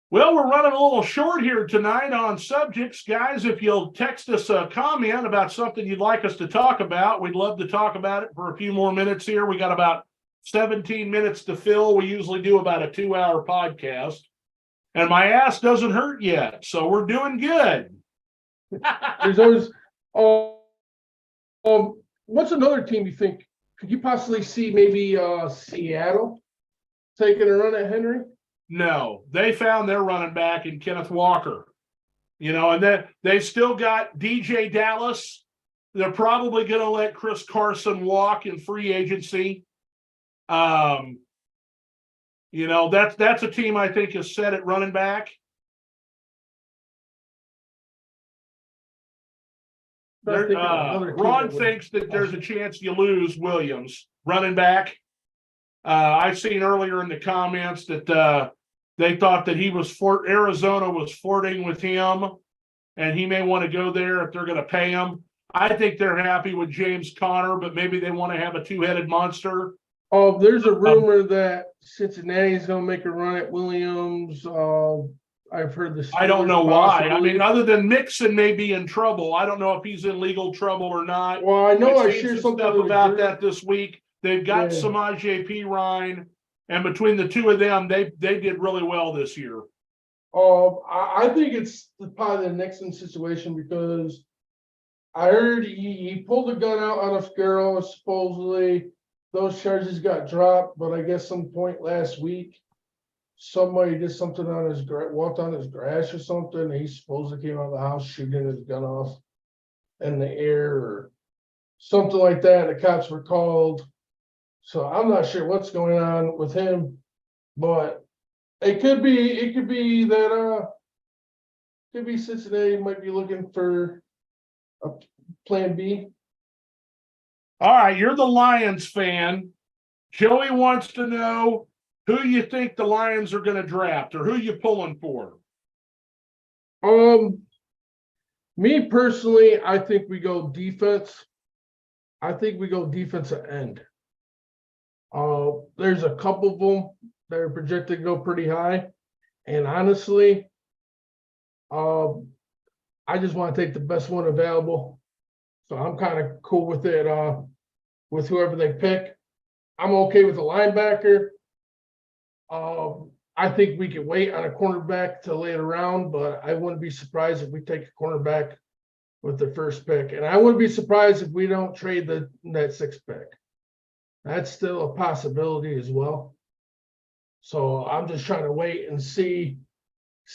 Well, we're running a little short here tonight on subjects. Guys, if you'll text us a comment about something you'd like us to talk about, we'd love to talk about it for a few more minutes here. We got about 17 minutes to fill. We usually do about a 2-hour podcast. And my ass doesn't hurt yet, so we're doing good. There's always what's another team you think could you possibly see maybe Seattle taking a run at Henry? No, they found their running back in Kenneth Walker. And then they still got DJ Dallas. They're probably going to let Chris Carson walk in free agency. That's a team I think is set at running back. Ron thinks that there's a chance you lose Williams, running back. I've seen earlier in the comments that they thought that Arizona was flirting with him, and he may want to go there if they're going to pay him. I think they're happy with James Conner, but maybe they want to have a 2-headed monster. Oh, there's a rumor that Cincinnati's going to make a run at Williams. I've heard this. I don't know why. I mean, other than Mixon may be in trouble. I don't know if he's in legal trouble or not. Well, I know I shared some stuff about that this week. They've got Samaje Perine, and between the two of them, they did really well this year. I think it's probably the Nixon situation because I heard he pulled a gun out on a girl, supposedly those charges got dropped, but I guess some point last week, somebody did something on his walked on his grass or something, and he supposedly came out of the house shooting his gun off in the air or something like that. The cops were called. So I'm not sure what's going on with him, but it could be that could be Cincinnati might be looking for a plan B. All right, you're the Lions fan. Joey wants to know who you think the Lions are going to draft or who you pulling for. Me personally, I think we go defense. I think we go defensive end. There's a couple of them that are projected to go pretty high, and honestly, I just want to take the best one available. So I'm kind of cool with it. With whoever they pick, I'm okay with the linebacker. I think we could wait on a cornerback till later round, but I wouldn't be surprised if we take a cornerback with the first pick, and I wouldn't be surprised if we don't trade that sixth pick. That's still a possibility as well. So I'm just trying to wait and see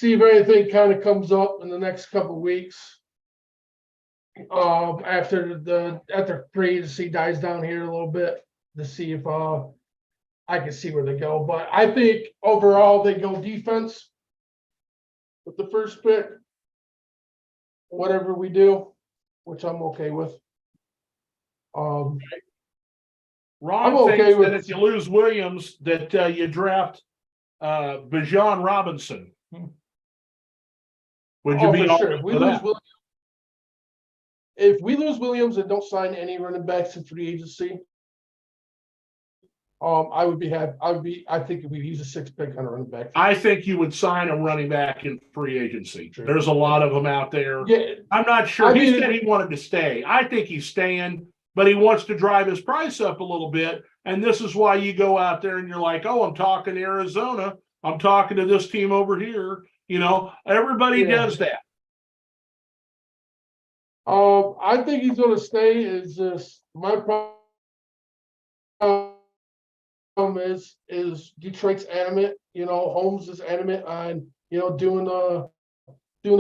if anything kind of comes up in the next couple of weeks. After free agency dies down here a little bit to see if I can see where they go. But I think overall they go defense with the first pick. Whatever we do, which I'm okay with. Ron I'm okay thinks with- that if you lose Williams, that you draft Bijan Robinson. Would you Oh, be for all sure. right with that? If we lose Williams and don't sign any running backs in free agency, I would be happy. I think if we use a sixth pick on a running back. I think you would sign a running back in free agency. Sure. There's a lot of them out there. Yeah, I'm not sure. I He mean- said he wanted to stay. I think he's staying, but he wants to drive his price up a little bit. And this is why you go out there and you're like, oh, I'm talking to Arizona. I'm talking to this team over here. You know, everybody does that. I think he's going to stay. Is just my problem is Detroit's animate. You know, Holmes is animate on doing the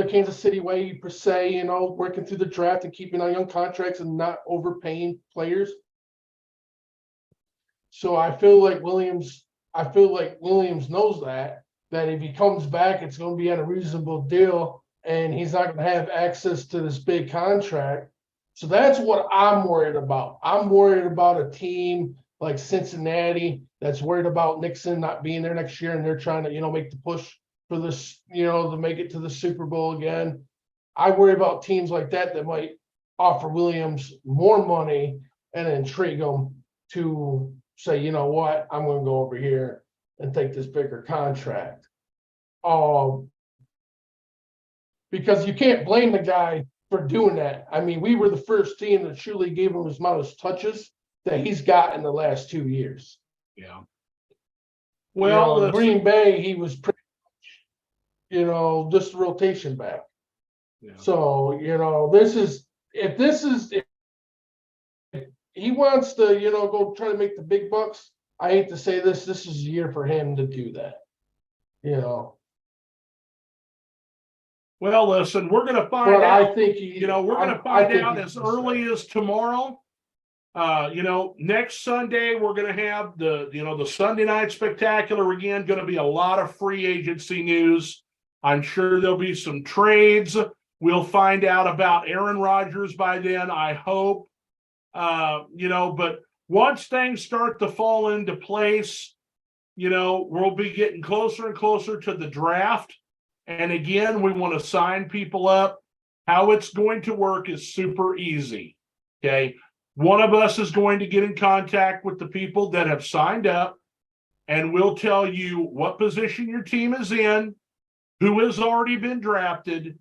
Kansas City way per se. You know, working through the draft and keeping on young contracts and not overpaying players. So I feel like Williams knows that if he comes back, it's going to be on a reasonable deal, and he's not going to have access to this big contract. So that's what I'm worried about. I'm worried about a team like Cincinnati that's worried about Nixon not being there next year, and they're trying to, make the push for this, to make it to the Super Bowl again. I worry about teams like that might offer Williams more money and intrigue him to say, you know what, I'm going to go over here and take this bigger contract. Because you can't blame the guy for doing that. I mean, we were the first team that truly gave him as amount of touches that he's got in the last 2 years. Yeah. Well, in Green Bay, he was pretty much, just a rotation back. Yeah. So, if he wants to, go try to make the big bucks, I hate to say this is a year for him to do that. Well, listen, we're going to find But out. I think We're going to find out as early as tomorrow. Next Sunday we're going to have the Sunday night spectacular again. Going to be a lot of free agency news. I'm sure there'll be some trades. We'll find out about Aaron Rodgers by then, I hope. But once things start to fall into place, we'll be getting closer and closer to the draft. And again, we want to sign people up. How it's going to work is super easy. Okay. One of us is going to get in contact with the people that have signed up, and we'll tell you what position your team is in, who has already been drafted,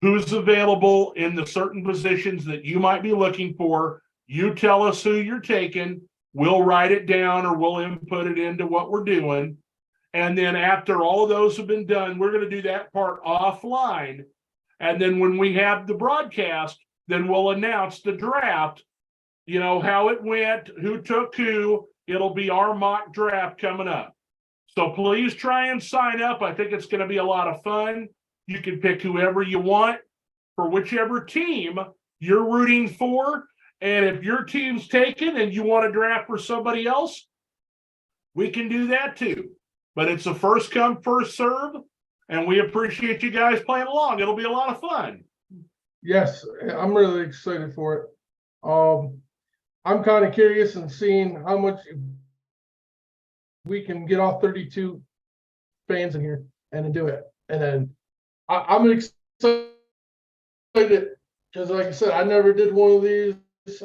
who's available in the certain positions that you might be looking for. You tell us who you're taking. We'll write it down or we'll input it into what we're doing. And then after all of those have been done, we're going to do that part offline. And then when we have the broadcast, then we'll announce the draft, how it went, who took who. It'll be our mock draft coming up. So please try and sign up. I think it's going to be a lot of fun. You can pick whoever you want for whichever team you're rooting for. And if your team's taken and you want to draft for somebody else, we can do that too. But it's a first come, first serve. And we appreciate you guys playing along. It'll be a lot of fun. Yes, I'm really excited for it. I'm kind of curious and seeing how much we can get all 32 fans in here and then do it. And then I'm excited because, like I said, I never did one of these.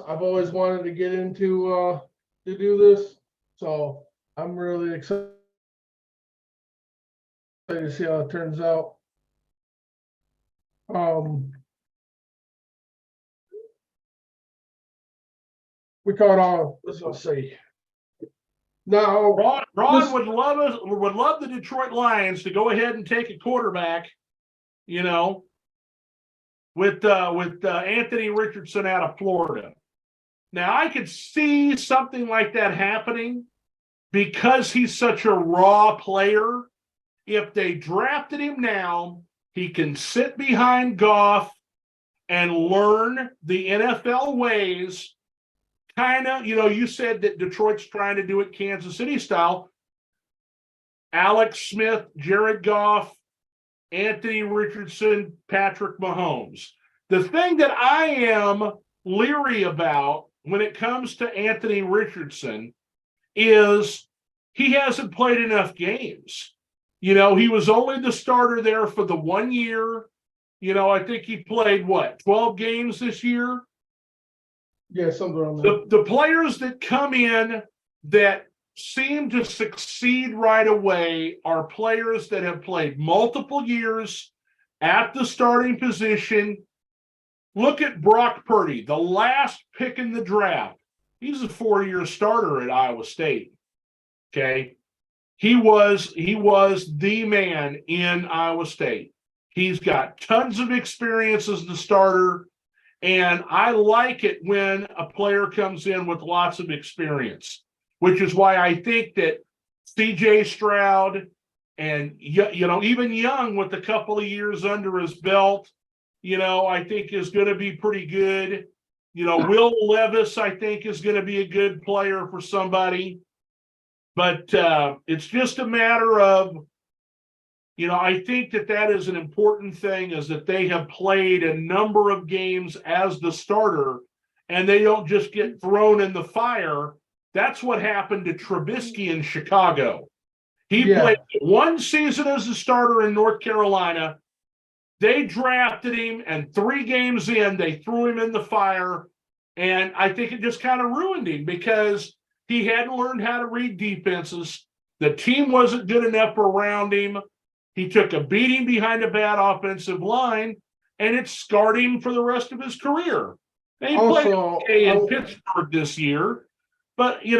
I've always wanted to get into to do this, so I'm really excited to see how it turns out. We caught on. Let's see. Now, Ron would love the Detroit Lions to go ahead and take a quarterback, with Anthony Richardson out of Florida. Now I could see something like that happening because he's such a raw player. If they drafted him now, he can sit behind Goff and learn the NFL ways. Kind of, you said that Detroit's trying to do it Kansas City style. Alex Smith, Jared Goff, Anthony Richardson, Patrick Mahomes. The thing that I am leery about when it comes to Anthony Richardson is he hasn't played enough games. He was only the starter there for the 1 year. I think he played 12 games this year? Yeah, something around that. The players that come in that seem to succeed right away are players that have played multiple years at the starting position. Look at Brock Purdy, the last pick in the draft. He's a 4-year starter at Iowa State. Okay. He was the man in Iowa State. He's got tons of experience as the starter. And I like it when a player comes in with lots of experience, which is why I think that C.J. Stroud and, even Young with a couple of years under his belt, I think is going to be pretty good. Will Levis, I think, is going to be a good player for somebody. But it's just a matter of, I think that is an important thing, is that they have played a number of games as the starter and they don't just get thrown in the fire. That's what happened to Trubisky in Chicago. He played 1 season as a starter in North Carolina. They drafted him, and 3 games in, they threw him in the fire. And I think it just kind of ruined him because he hadn't learned how to read defenses. The team wasn't good enough around him. He took a beating behind a bad offensive line, and it scarred him for the rest of his career. He played okay in Pittsburgh this year, but, you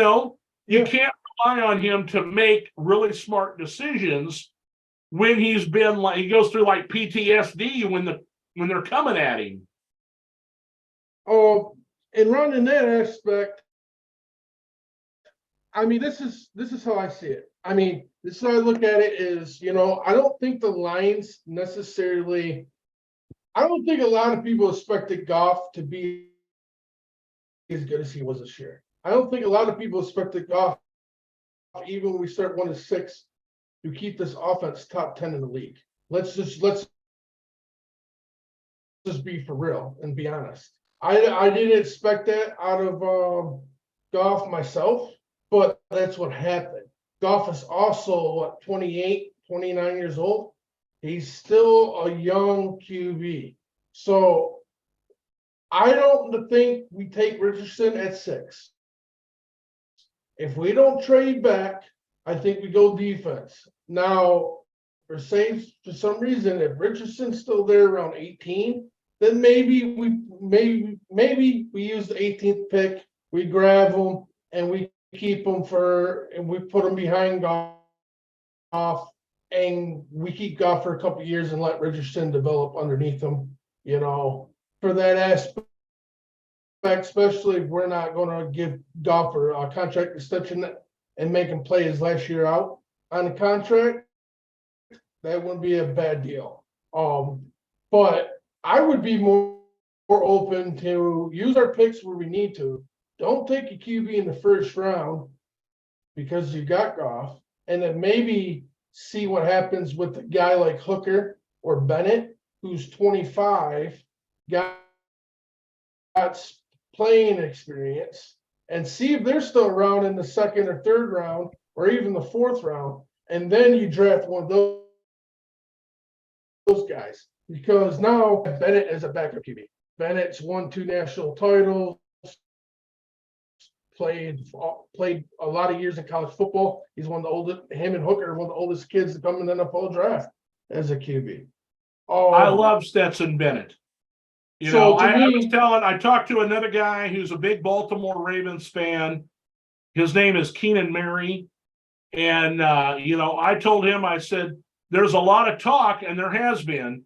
can't rely on him to make really smart decisions when he goes through like PTSD when they're coming at him. Oh, and Ron, in that aspect, I mean, this is how I see it. I mean, this is how I look at it is, I don't think the Lions necessarily, I don't think a lot of people expected Goff to be as good as he was this year. I don't think a lot of people expected Goff, even when we start 1-6, to keep this offense top 10 in the league. Let's just be for real and be honest. I didn't expect that out of Goff myself, but that's what happened. Goff is also 28, 29 years old. He's still a young QB. So I don't think we take Richardson at 6. If we don't trade back, I think we go defense. Now, for some reason, if Richardson's still there around 18, then maybe we use the 18th pick, we grab him, and we keep him and we put him behind Goff, and we keep Goff for a couple of years and let Richardson develop underneath him, for that aspect. especially if we're not gonna give Golfer a contract extension and make him play his last year out on the contract, that wouldn't be a bad deal. But I would be more open to use our picks where we need to. Don't take a QB in the first round because you got Goff, and then maybe see what happens with a guy like Hooker or Bennett, who's 25, got playing experience, and see if they're still around in the second or third round or even the fourth round. And then you draft one of those guys, because now Bennett is a backup QB. Bennett's won 2 national titles, played a lot of years in college football. He's one of the oldest. Him and Hooker are one of the oldest kids to come in the NFL draft as a QB. I love Stetson Bennett. I talked to another guy who's a big Baltimore Ravens fan. His name is Keenan Mary. And, I told him, I said, there's a lot of talk, and there has been,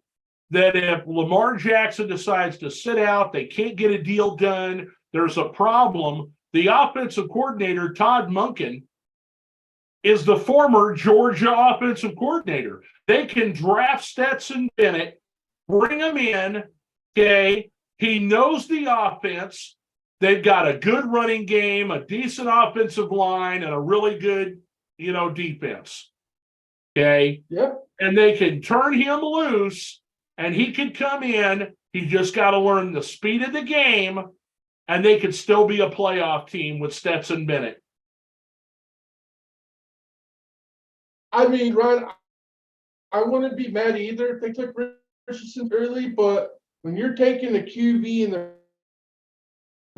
that if Lamar Jackson decides to sit out, they can't get a deal done, there's a problem. The offensive coordinator, Todd Monken, is the former Georgia offensive coordinator. They can draft Stetson Bennett, bring him in, okay? He knows the offense. They've got a good running game, a decent offensive line, and a really good, defense. Okay? Yep. And they can turn him loose, and he can come in. He's just got to learn the speed of the game, and they could still be a playoff team with Stetson Bennett. I mean, Ron, I wouldn't be mad either if they took Richardson early, but when you're taking a QB in the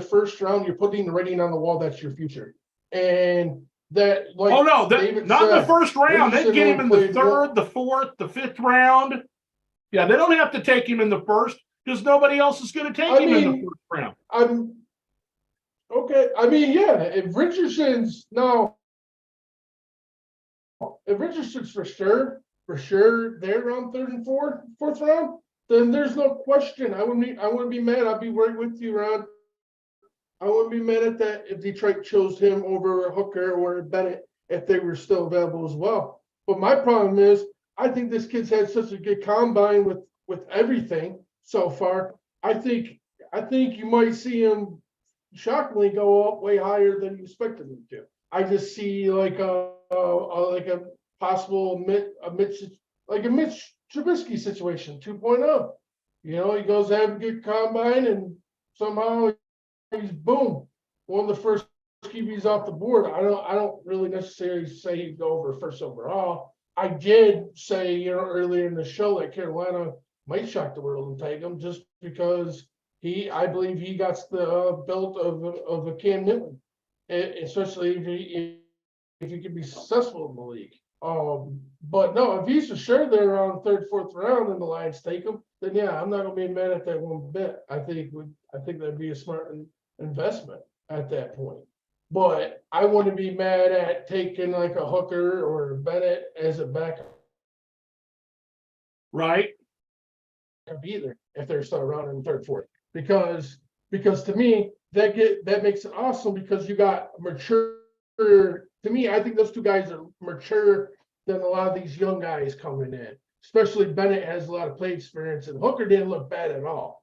first round, you're putting the writing on the wall. That's your future. And that, like, not in the first round. They get him in the third, the fourth, the fifth round. Yeah, they don't have to take him in the first because nobody else is going to take him in the first round. Okay. I mean, yeah, if Richardson's for sure they're around third and fourth round, then there's no question. I wouldn't be mad. I'd be right with you, Ron. I wouldn't be mad at that if Detroit chose him over Hooker or Bennett if they were still available as well. But my problem is, I think this kid's had such a good combine with everything so far. I think you might see him shockingly go up way higher than you expected him to. I just see like a possible Mitch Trubisky situation 2.0. He goes to have a good combine and somehow he's boom, one of the first QBs off the board. I don't really necessarily say he'd go over first overall. I did say, earlier in the show that Carolina might shock the world and take him just because I believe he got the built of a Cam Newton, especially if he could be successful in the league. But no, if he's for sure they're around third, fourth round and the Lions take him, then yeah, I'm not gonna be mad at that one bit. I think that'd be a smart investment at that point. But I wouldn't be mad at taking like a Hooker or a Bennett as a backup. Right. Either if they're still around in third, fourth. Because to me, that makes it awesome because you got mature. To me, I think those two guys are mature than a lot of these young guys coming in. Especially Bennett has a lot of play experience, and Hooker didn't look bad at all.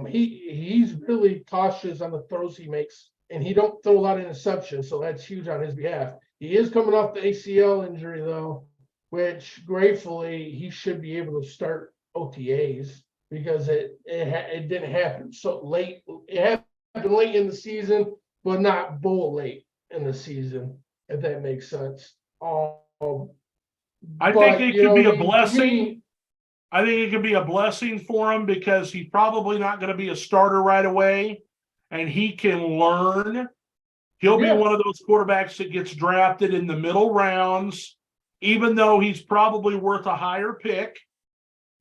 He's really cautious on the throws he makes, and he don't throw a lot of interceptions, so that's huge on his behalf. He is coming off the ACL injury though, which gratefully he should be able to start OTAs because it didn't happen so late. It happened late in the season, but not bull late in the season, if that makes sense. I think it could be a blessing. I think it could be a blessing for him because he's probably not going to be a starter right away, and he can learn. He'll be one of those quarterbacks that gets drafted in the middle rounds, even though he's probably worth a higher pick.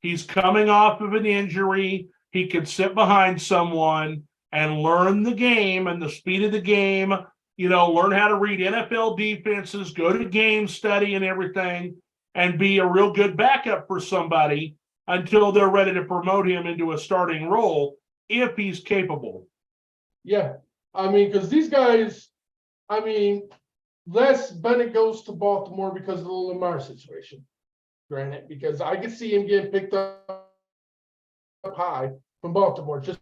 He's coming off of an injury. He can sit behind someone and learn the game and the speed of the game, learn how to read NFL defenses, go to game study and everything, and be a real good backup for somebody until they're ready to promote him into a starting role. if he's capable. Yeah, I mean, because these guys, I mean, Les Bennett goes to Baltimore because of the Lamar situation. Granted, because I could see him getting picked up high from Baltimore just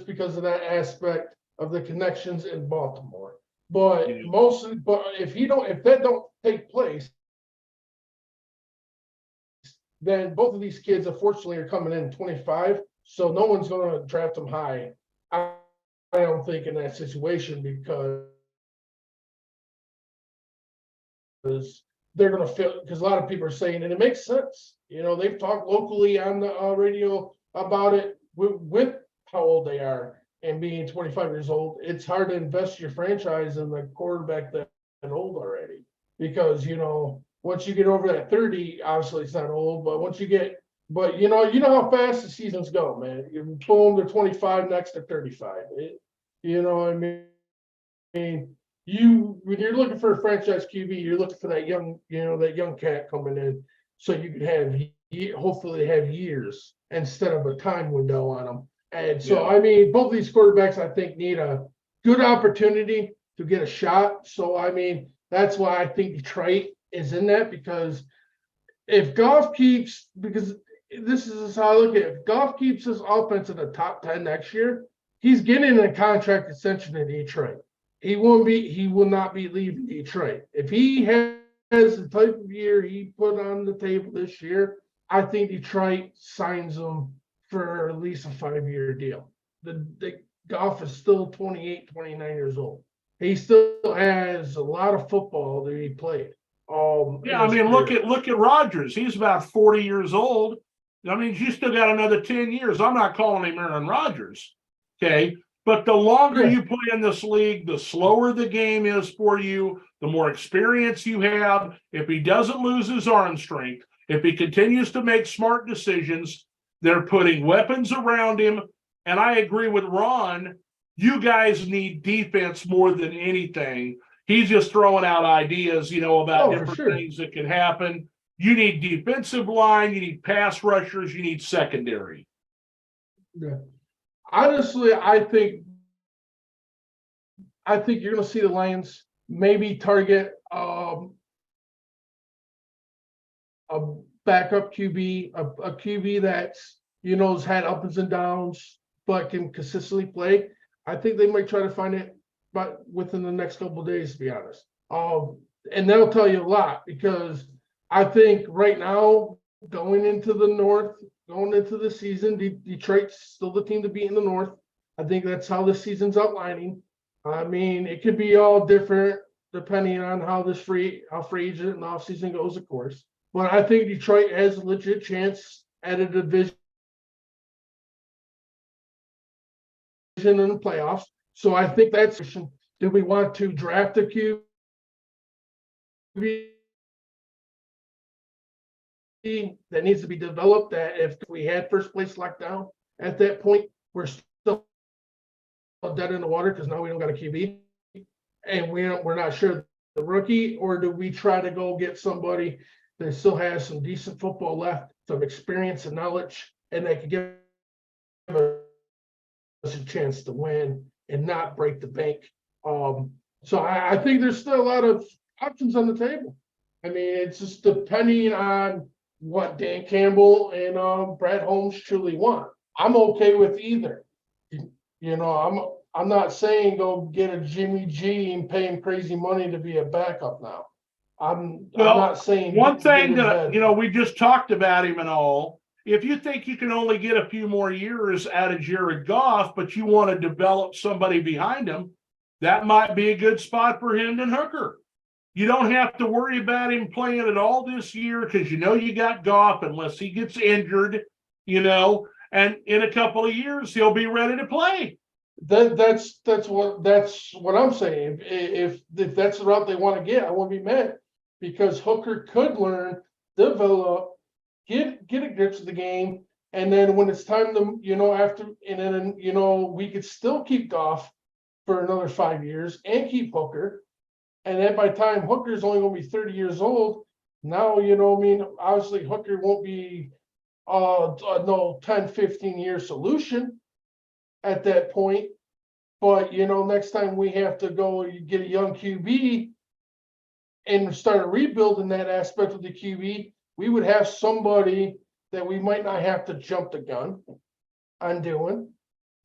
because of that aspect of the connections in Baltimore. But Yeah. mostly, but if that don't take place, then both of these kids unfortunately are coming in 25. So no one's going to draft them high. I don't think in that situation because they're going to feel, because a lot of people are saying, and it makes sense. You know, they've talked locally on the radio about it with how old they are and being 25 years old. It's hard to invest your franchise in the quarterback that old already, because, you know, once you get over that 30, obviously it's not old, but once you get, but you know how fast the seasons go, man. You boom, they're 25, next to 35. You know what I mean? When you're looking for a franchise QB, you're looking for that young, that young cat coming in, so you could have hopefully have years instead of a time window on them. And so, Yeah. I mean, both of these quarterbacks, I think, need a good opportunity to get a shot. So, I mean, that's why I think Detroit is in that, because if Goff keeps, because this is how I look at it, if Goff keeps his offense in the top 10 next year, he's getting a contract extension in Detroit. He will not be leaving Detroit. If he has the type of year he put on the table this year, I think Detroit signs him for at least a 5-year deal. The Goff is still 28, 29 years old. He still has a lot of football that he played. Yeah, I mean, look at Rodgers. He's about 40 years old. I mean, you still got another 10 years. I'm not calling him Aaron Rodgers. Okay. But the longer you play in this league, the slower the game is for you, the more experience you have. If he doesn't lose his arm strength, if he continues to make smart decisions, they're putting weapons around him. And I agree with Ron. You guys need defense more than anything. He's just throwing out ideas, about different things that can happen. You need defensive line, you need pass rushers, you need secondary. Yeah. Honestly, I think you're going to see the Lions maybe target a backup QB, a QB that's has had ups and downs but can consistently play. I think they might try to find it, but within the next couple of days, to be honest. And that'll tell you a lot, because I think right now, going into the North, going into the season, Detroit's still the team to beat in the North. I think that's how the season's outlining. I mean, it could be all different depending on how free agent and offseason goes, of course. But I think Detroit has a legit chance at a division in the playoffs. So I think that's, do we want to draft a QB that needs to be developed, that if we had first place locked down at that point, we're still dead in the water because now we don't got a QB and we're not sure the rookie? Or do we try to go get somebody that still has some decent football left, some experience and knowledge, and they can give us a chance to win and not break the bank? So I think there's still a lot of options on the table. I mean, it's just depending on what Dan Campbell and Brad Holmes truly want. I'm okay with either. I'm not saying go get a Jimmy G and pay him crazy money to be a backup now. I'm not saying one thing that we just talked about him and all. If you think you can only get a few more years out of Jared Goff, but you want to develop somebody behind him, that might be a good spot for Hendon Hooker. You don't have to worry about him playing at all this year because you got Goff unless he gets injured, and in a couple of years he'll be ready to play. That's what I'm saying. If that's the route they want to get, I won't be mad, because Hooker could learn, develop, get a grip to the game, and then when it's time to after, and then we could still keep Goff for another 5 years and keep Hooker. And then by the time Hooker's only going to be 30 years old, now, obviously Hooker won't be no 10, 15-year solution at that point. But, next time we have to go, you get a young QB and start rebuilding that aspect of the QB, we would have somebody that we might not have to jump the gun on doing.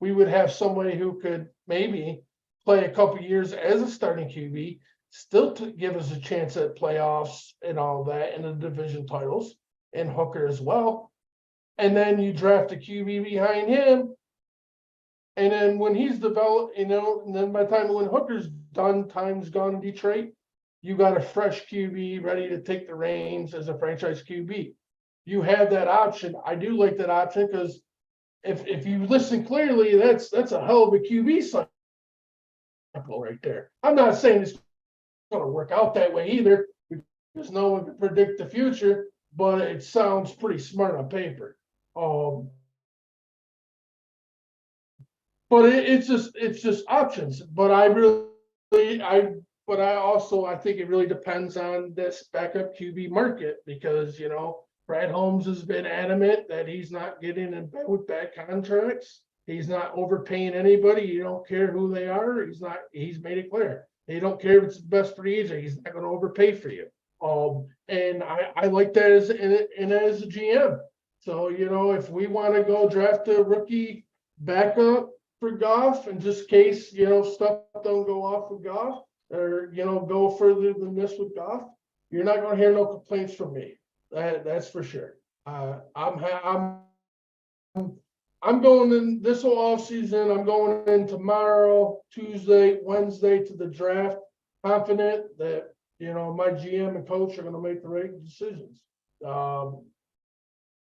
We would have somebody who could maybe play a couple years as a starting QB, still to give us a chance at playoffs and all that, and the division titles, and Hooker as well. And then you draft a QB behind him. And then when he's developed, and then by the time when Hooker's done, time's gone in Detroit, you got a fresh QB ready to take the reins as a franchise QB. You have that option. I do like that option because if you listen clearly, that's a hell of a QB cycle right there. I'm not saying it's going to work out that way either, because no one can predict the future, but it sounds pretty smart on paper. But it's just options. But I think it really depends on this backup QB market, because Brad Holmes has been adamant that he's not getting in bed with bad contracts. He's not overpaying anybody. You don't care who they are. He's made it clear. They don't care if it's the best free agent. He's not going to overpay for you. And I like that as a GM. So, if we want to go draft a rookie backup for Goff, in just case, stuff don't go off with Goff, or, go further than this with Goff, you're not going to hear no complaints from me. That's for sure. I'm going in this whole off season. I'm going in tomorrow, Tuesday, Wednesday to the draft, confident that my GM and coach are going to make the right decisions.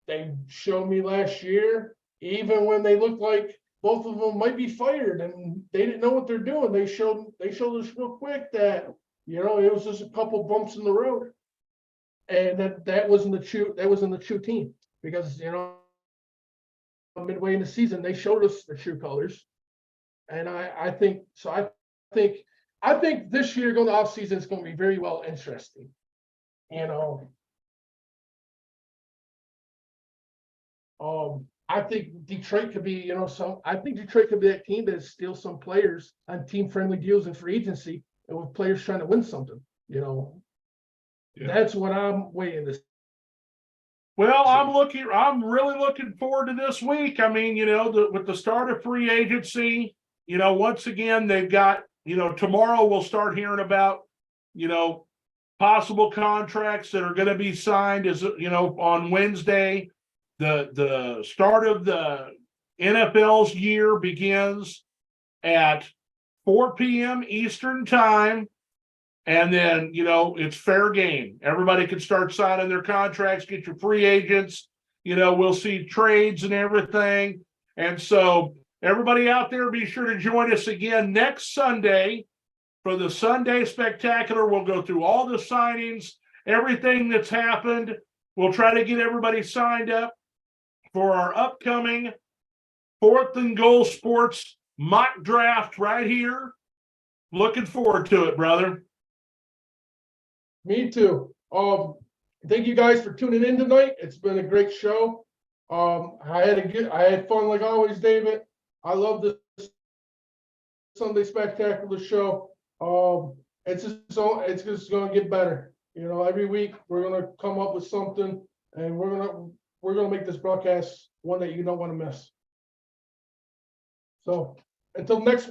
They showed me last year, even when they looked like both of them might be fired and they didn't know what they're doing, they showed us real quick that it was just a couple bumps in the road, and that wasn't the true team, because midway in the season they showed us the true colors. And I think this year going to off season is going to be very well interesting. I think Detroit could be, I think Detroit could be that team that steals some players on team-friendly deals and free agency, and with players trying to win something. Yeah. That's what I'm waiting to see. Well, I'm really looking forward to this week. I mean, with the start of free agency, once again, they've got, tomorrow we'll start hearing about, possible contracts that are going to be signed on Wednesday. The start of the NFL's year begins at 4 p.m. Eastern time. And then, it's fair game. Everybody can start signing their contracts, get your free agents. We'll see trades and everything. And so everybody out there, be sure to join us again next Sunday for the Sunday Spectacular. We'll go through all the signings, everything that's happened. We'll try to get everybody signed up for our upcoming 4th&Goal Sports mock draft right here. Looking forward to it, brother. Me too. Thank you guys for tuning in tonight. It's been a great show. I had fun like always, David. I love this Sunday Spectacular show. It's just going to get better. Every week we're going to come up with something, and we're going to make this broadcast one that you don't want to miss. So until next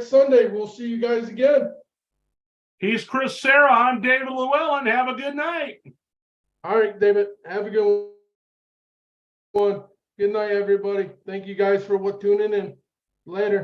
Sunday, we'll see you guys again. He's Chris Sarah. I'm David Llewellyn. Have a good night. All right, David. Have a good one. Good night, everybody. Thank you guys for tuning in. Later.